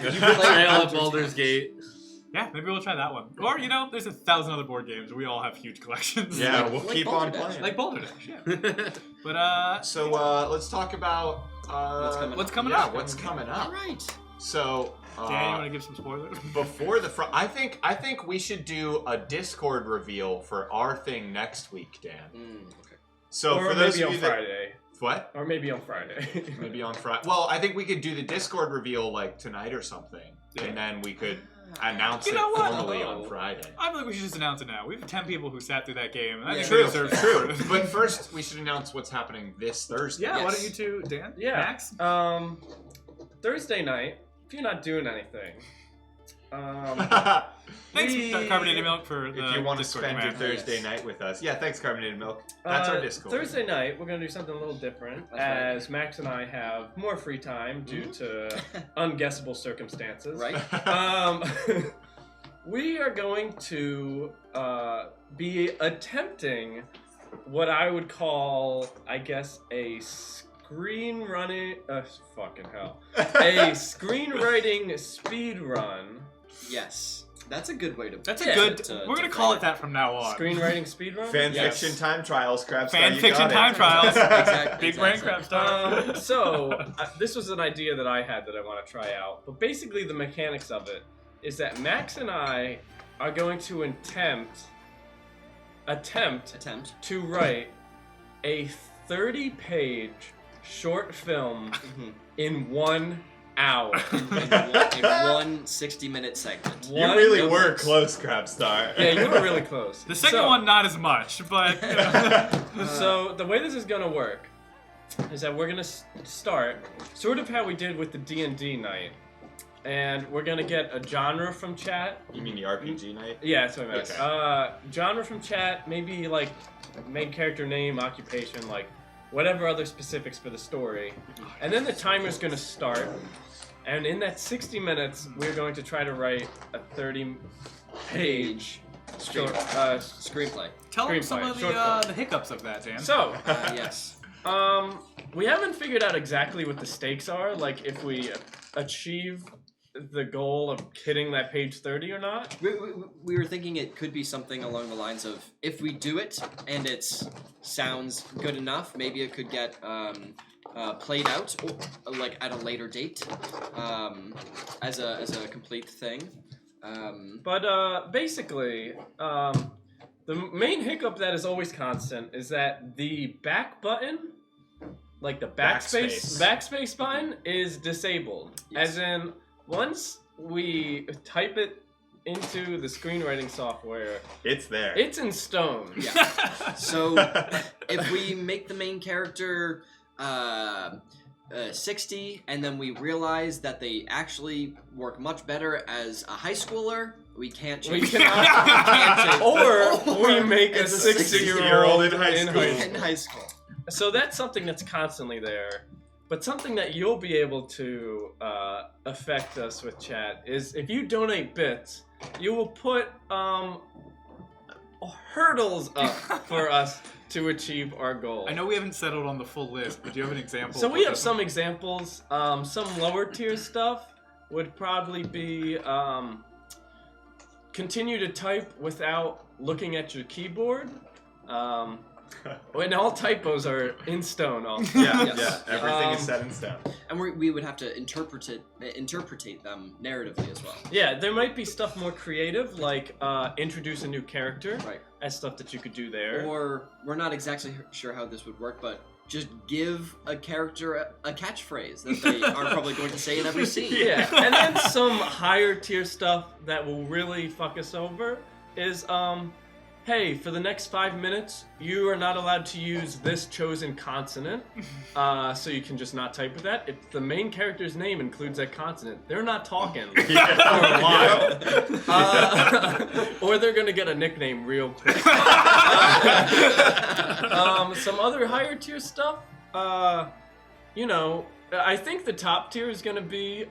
Betrayal at Baldur's Gate. Yeah, maybe we'll try that one. Or, there's 1,000 other board games. We all have huge collections. Yeah, we'll keep on playing. Like Balderdash, yeah. But, So, let's talk about... what's coming up? What's coming up. All right. So... Dan, you want to give some spoilers? Before the I think we should do a Discord reveal for our thing next week, Dan. Okay. So Or for those maybe of on you Friday. What? Or maybe on Friday. Maybe on Friday. Well, I think we could do the Discord reveal like tonight or something, and then we could announce it formally on Friday. I feel like we should just announce it now. We have 10 people who sat through that game, and I think True. they deserve True. But first, we should announce what's happening this Thursday. Yeah, why don't you two, Dan? Yeah. Max? Thursday night, if you're not doing anything. Thanks, Carbonated Milk, for the if you want to Discord spend your command. Thursday night with us. Yeah, thanks, Carbonated Milk. That's our Discord. Thursday night, we're going to do something a little different, as Max and I have more free time due to unguessable circumstances. Right. We are going to be attempting what I would call, I guess, a screenwriting speed run. Yes. That's a good way to. That's a good. We're gonna call it that from now on. Screenwriting speedrun. Fan fiction time trials, Crabstar. Fan fiction time trials. Exactly. Big brain Crabstar. This was an idea that I had that I want to try out. But basically, the mechanics of it is that Max and I are going to attempt to write a 30-page short film in 1 hour. in one 60-minute segment. You really were close, Crabstar. Yeah, you were really close. The second one, not as much, but... So, the way this is going to work is that we're going to start sort of how we did with the D&D night. And we're going to get a genre from chat. You mean the RPG night? Yeah, that's what I meant. Okay. Genre from chat, maybe like main character name, occupation, like whatever other specifics for the story. And then the timer's going to start. And in that 60 minutes, we're going to try to write a 30-page screenplay. Tell them some of the hiccups of that, Dan. So, yes. We haven't figured out exactly what the stakes are. Like, if we achieve the goal of hitting that page 30 or not. We were thinking it could be something along the lines of if we do it and it sounds good enough, maybe it could get played out like at a later date as a complete thing. But basically, the main hiccup that is always constant is that the back button, like the backspace button, is disabled. Yes. As in, once we type it into the screenwriting software, It's there. it's in stone. Yeah. So if we make the main character 60, and then we realize that they actually work much better as a high schooler, we can't change. We cannot. change it. Or we make a It's a 60-year-old in high school. in high school. So that's something that's constantly there. But something that you'll be able to affect us with, chat, is if you donate bits, you will put hurdles up for us to achieve our goal. I know we haven't settled on the full list, but do you have an example? So of we what have this some one- examples. Some lower tier stuff would probably be continue to type without looking at your keyboard. When all typos are in stone. Also. Yes. Everything is set in stone. And we would have to interpretate them narratively as well. Yeah, there might be stuff more creative, like introduce a new character. Right. As stuff that you could do there. Or we're not exactly sure how this would work, but just give a character a catchphrase that they are probably going to say in every scene. Yeah, and then some higher tier stuff that will really fuck us over is, hey, for the next 5 minutes, you are not allowed to use this chosen consonant, so you can just not type with that. If the main character's name includes that consonant, they're not talking for a while. Or they're gonna get a nickname real quick. Some other higher tier stuff, you know, I think the top tier is going to be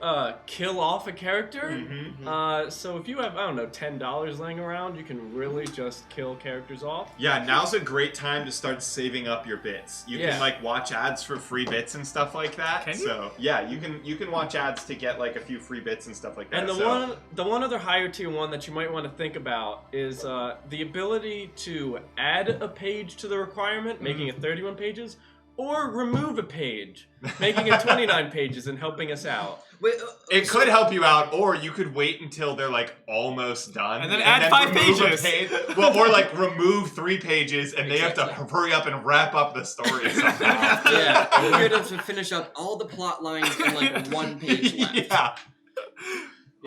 kill off a character. Mm-hmm. So if you have, I don't know, $10 laying around, you can really just kill characters off. Yeah, now's a great time to start saving up your bits. You Yeah. can like watch ads for free bits and stuff like that. Can you? So yeah, you can watch ads to get like a few free bits and stuff like that. And the so. one other higher tier one that you might want to think about is the ability to add a page to the requirement, making it 31 pages, or remove a page, making it 29 pages and helping us out. Wait, It could help you out, or you could wait until they're like almost done, And then add 5 remove a pages. Well, or like remove 3 pages, and they have to hurry up and wrap up the story somehow. Yeah, we're going to finish up all the plot lines in like 1 page left. Yeah.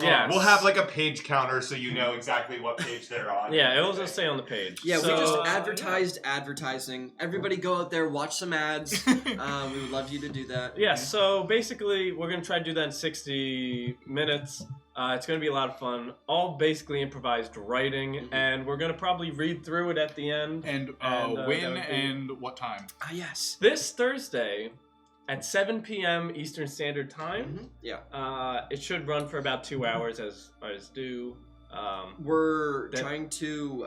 Yeah, We'll have like a page counter so you know exactly what page they're on. Yeah, it will just say on the page. Yeah, So, we just advertised advertising. Everybody go out there, watch some ads. We would love you to do that. Yeah, so basically, we're going to try to do that in 60 minutes. It's going to be a lot of fun. All basically improvised writing, and we're going to probably read through it at the end. And And, when that would be- and what time? Ah, yes. This Thursday at 7 p.m. Eastern Standard Time. Yeah. It should run for about 2 hours as due. We're that- trying to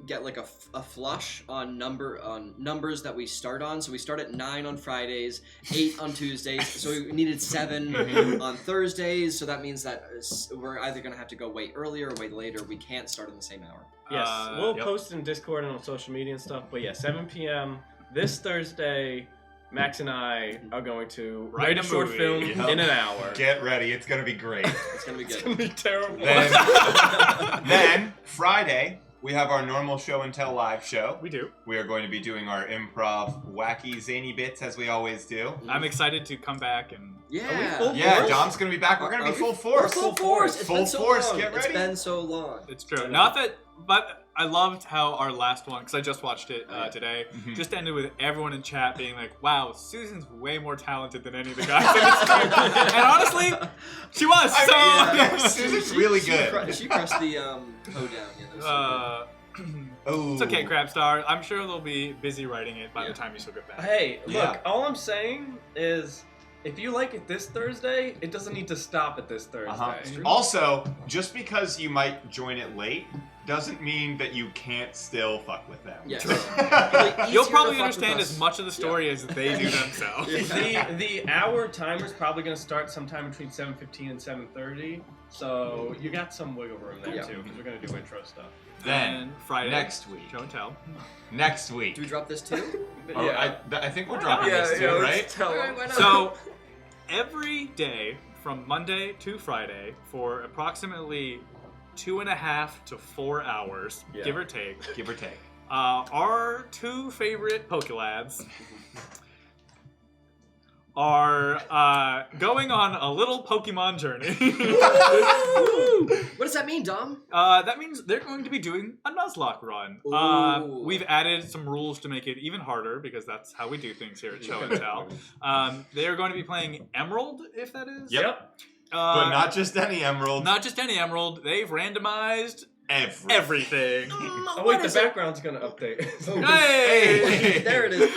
get like a flush on numbers that we start on. So we start at 9 on Fridays, 8 on Tuesdays. So we needed 7 on Thursdays. So that means that we're either gonna have to go way earlier or way later. We can't start on the same hour. Yes, we'll Yep. post in Discord and on social media and stuff. But yeah, 7 p.m. this Thursday. Max and I are going to write a short movie. film Yep. in an hour. Get ready, it's gonna be great. It's gonna be It's good. gonna be terrible. Then Friday we have our normal show and tell live show. We do. We are going to be doing our improv wacky zany bits as we always do. I'm excited to come back and Yeah. full Yeah, force? Dom's gonna be back. We're gonna be full We're force. full force. It's Full been so force, long. get ready. It's been so long. it's true. Not that, but I loved how our last one, because I just watched it today, Mhm. just ended with everyone in chat being like, wow, Susan's way more talented than any of the guys in this team. And honestly, she was. I So, mean, yeah, Susan's really good. She crushed the hoedown. Yeah, that was so Oh, it's okay, Crabstar. I'm sure they'll be busy writing it by Yeah. the time you still get back. Hey, look, Yeah. all I'm saying is if you like it this Thursday, it doesn't need to stop at this Thursday. Also, just because you might join it late doesn't mean that you can't still fuck with them. Yes. You'll probably understand as much of the story as they do themselves. The hour timer's probably going to start sometime between 7:15 and 7:30, so you got some wiggle room there too, because we're going to do intro stuff. Then And Friday, next week. show and tell. Next week. Do we drop this too? Oh, I think we're dropping this too, right? Alright, why not? So every day from Monday to Friday for approximately 2.5 to 4 hours, give or take. Give or take. Our two favorite Pokelads are going on a little Pokemon journey. What does that mean, Dom? That means they're going to be doing a Nuzlocke run. Ooh. We've added some rules to make it even harder because that's how we do things here at Show and Tell. They are going to be playing Emerald, if that is. Yep. But not just any emerald. Not just any Emerald. They've randomized everything. Oh wait, the background's going to update. Hey! There it is.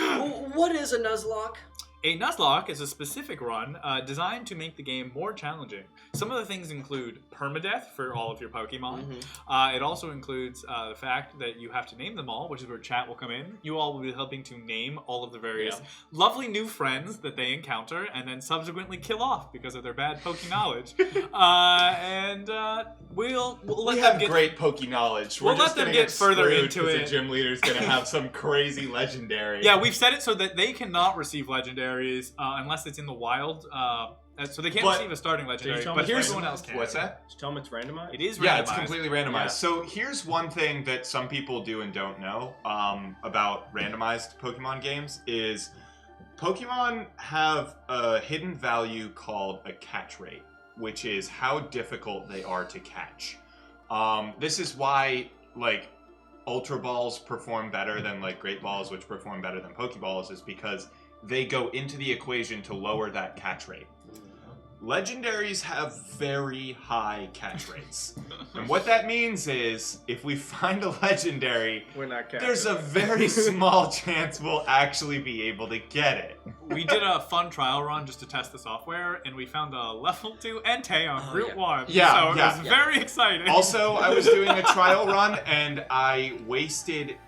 What is a Nuzlocke? A Nuzlocke is a specific run designed to make the game more challenging. Some of the things include permadeath for all of your Pokemon. It also includes the fact that you have to name them all, which is where chat will come in. You all will be helping to name all of the various lovely new friends that they encounter and then subsequently kill off because of their bad Poke knowledge. We'll let We them have get great Poke knowledge. We'll We're just let them gonna get further screwed into 'cause it. The gym leader's gonna have some crazy legendary. Yeah, we've set it so that they cannot receive legendaries unless it's in the wild. So they can't But- receive a starting legendary, tell but me everyone else can. What's that? Just tell them it's randomized? It is randomized. Yeah, it's completely randomized. Yeah. So here's one thing that some people do and don't know about randomized Pokemon games is Pokemon have a hidden value called a catch rate, which is how difficult they are to catch. This is why, like, Ultra Balls perform better than, like, Great Balls, which perform better than Pokeballs, is because they go into the equation to lower that catch rate. Legendaries have very high catch rates. And what that means is, if we find a legendary, We're not catching. there's a very small chance we'll actually be able to get it. We did a fun trial run just to test the software, and we found a level 2 Entei on Route 1. Yeah, so yeah. it was very exciting. Also, I was doing a trial run, and I wasted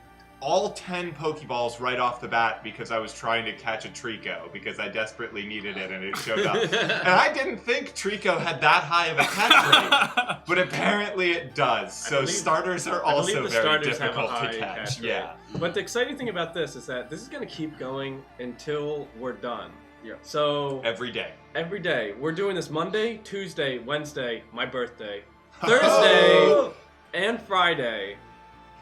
all 10 Pokeballs right off the bat because I was trying to catch a Trico because I desperately needed it and it showed up. And I didn't think Trico had that high of a catch rate, but apparently it does. So believe- starters are I believe also the very starters have a difficult high to catch. catch rate. Yeah. But the exciting thing about this is that this is going to keep going until we're done. Yeah. So Every day. every day we're doing this Monday, Tuesday, Wednesday, my birthday, Thursday, Oh! and Friday,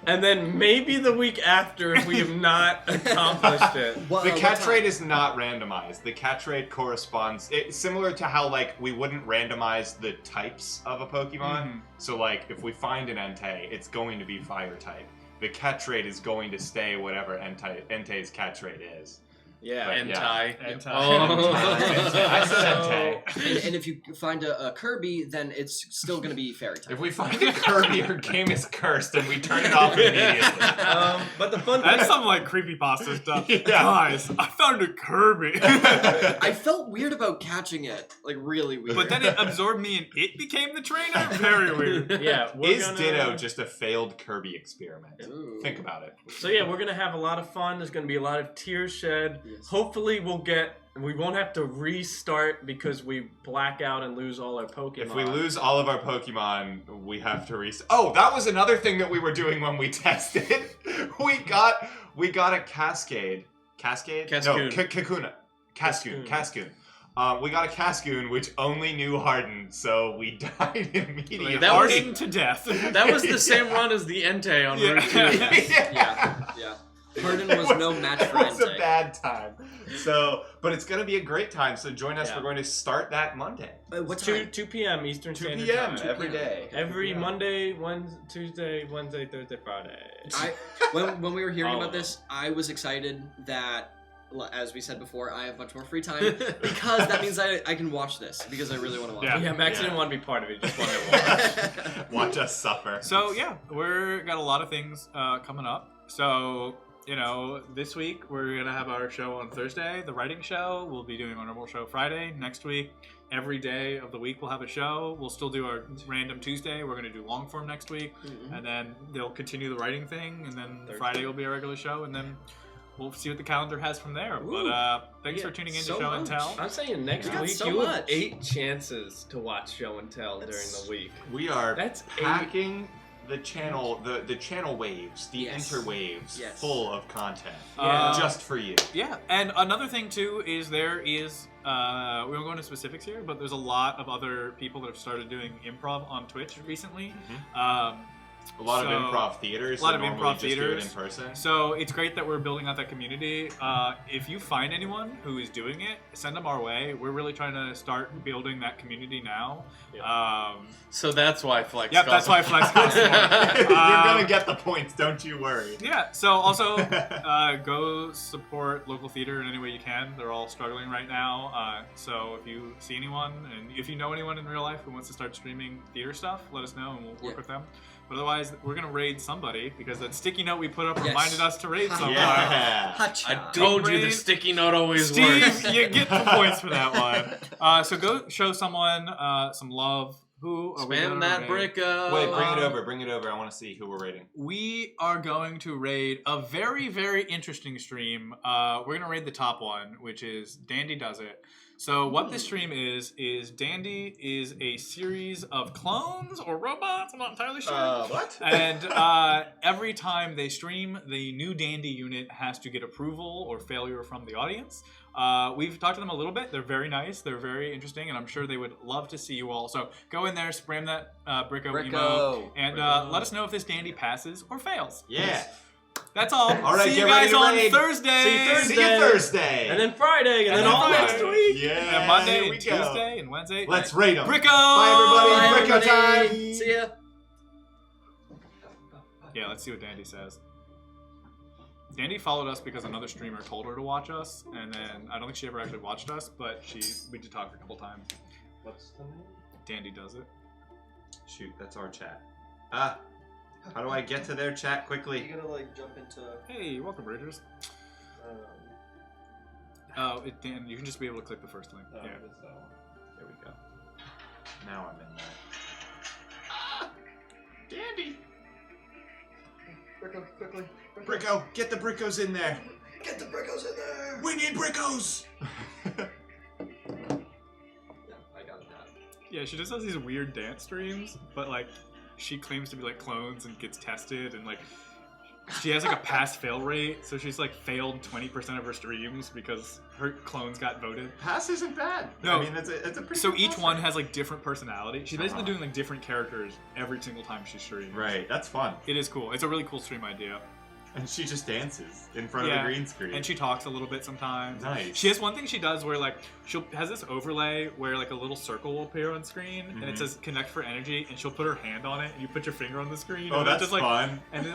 and then maybe the week after if we have not accomplished it. The catch rate is not randomized. The catch rate corresponds, it's similar to how, like, we wouldn't randomize the types of a Pokemon. So, like, if we find an Entei, it's going to be fire type. The catch rate is going to stay whatever Entei's catch rate is. Yeah. But, Hentai. Entei. I said Entei. And if you find a Kirby, then it's still going to be fairy type. If we find a Kirby, our game is cursed and we turn it off immediately. But the fun thing That's some like creepypasta stuff. Yeah. Guys, I found a Kirby. I felt weird about catching it, like really weird. But then it absorbed me and it became the trainer? Very weird. Yeah. Is Ditto just a failed Kirby experiment? Ooh. Think about it. So yeah, we're gonna have a lot of fun. There's gonna be a lot of tears shed. Yes. Hopefully, we won't have to restart because we black out and lose all our Pokemon. If we lose all of our Pokemon, we have to restart. Oh, that was another thing that we were doing when we tested. we got a Cascade. Cascade? Cascoon. No, Kakuna. Cascoon. We got a Cascoon which only knew Harden, so we died immediately. That was- Hardened to death. That was the same run as the Entei on Yeah. Route 2. yeah. Harden It was no match for It was a Entei. bad time. So, but it's going to be a great time. So join us. Yeah. We're going to start that Monday. What 2 time? p.m. Eastern 2 Standard p.m. Time. every day. Every Monday, Tuesday, Wednesday, Thursday, Friday. When we were hearing All about of this, I was excited that, as we said before, I have much more free time because that means I can watch this because I really want to watch Yeah. it. Yeah, Max Yeah. didn't want to be part of it. He just wanted to watch. Watch us suffer. So yeah, we're got a lot of things coming up. So this week we're gonna have our show on Thursday, the writing show. We'll be doing our normal show Friday. Next week, every day of the week we'll have a show. We'll still do our random Tuesday. We're gonna do long form next week, and then they'll continue the writing thing, and then Friday will be our regular show, and then we'll see what the calendar has from there. Ooh. But thanks for tuning in to Show and Tell. I'm saying next got week so you have much. 8 chances to watch Show and Tell during the week. We are That's packing the channel, the channel waves, the Yes. interwaves, Yes. full of content, Yeah. just for you. Yeah, and another thing too is we won't go into specifics here, but there's a lot of other people that have started doing improv on Twitch recently. A lot of So- improv theaters. a lot that of normally improv just do it theaters. in person. So it's great that we're building out that community. If you find anyone who is doing it, send them our way. We're really trying to start building that community now. So that's why Flex. Yep, that's why Flex costs more. You're gonna get the points, don't you worry. Yeah, so also go support local theater in any way you can. They're all struggling right now. So if you see anyone, and if you know anyone in real life who wants to start streaming theater stuff, let us know and we'll work with them. But otherwise, we're going to raid somebody because that sticky note we put up reminded us to raid someone. Yeah. Hacha. I told you the Raid. sticky note always Steve, works. you get the points for that one. So go show someone some love. Who are we Spam gonna that raid? bricko. Wait, bring it over. I want to see who we're rating. We are going to raid a very, very interesting stream. We're going to raid the top one, which is Dandy Does It. So what this stream is Dandy is a series of clones or robots, I'm not entirely sure. What? And every time they stream, the new Dandy unit has to get approval or failure from the audience. We've talked to them a little bit. They're very nice. They're very interesting, and I'm sure they would love to see you all. So go in there, spam that Bricko emote, and let us know if this Dandy passes or fails. Yeah. That's all. All right, see you get ready guys to on raid. Thursday. See you Thursday. See you Thursday. And then Friday, and then then all Friday. next week. Yeah. And Monday here we and go. Tuesday and Wednesday. Let's rate them. Bricko! Bye, everybody. Bye, Bricko everybody. time. See ya. Yeah, let's see what Dandy says. Dandy followed us because another streamer told her to watch us, and then I don't think she ever actually watched us, but we did talk a couple times. What's the name? Dandy Does It. Shoot, that's our chat. How do I get to their chat quickly? You gotta jump into. Hey, welcome, Raiders. Dan, you can just be able to click the first link. Yeah. There we go. Now I'm in there. Dandy! Bricko, quickly. Bricko, get the Brickos in there. Get the Brickos in there. We need Brickos! Yeah, I got that. Yeah, she just does these weird dance streams, but she claims to be clones and gets tested, and she has a pass-fail rate, so she's failed 20% of her streams because her clones got voted. Pass isn't bad. No. I mean, it's a pretty So good each pass one rate. has different personality. She's basically doing different characters every single time she streams. Right, that's fun. It is cool. It's a really cool stream idea. And she just dances in front of Yeah, the green screen. And she talks a little bit sometimes. Nice. She has one thing she does where she'll has this overlay where a little circle will appear on screen and it says connect for energy, and she'll put her hand on it and you put your finger on the screen. Oh, and it that's just fun. And then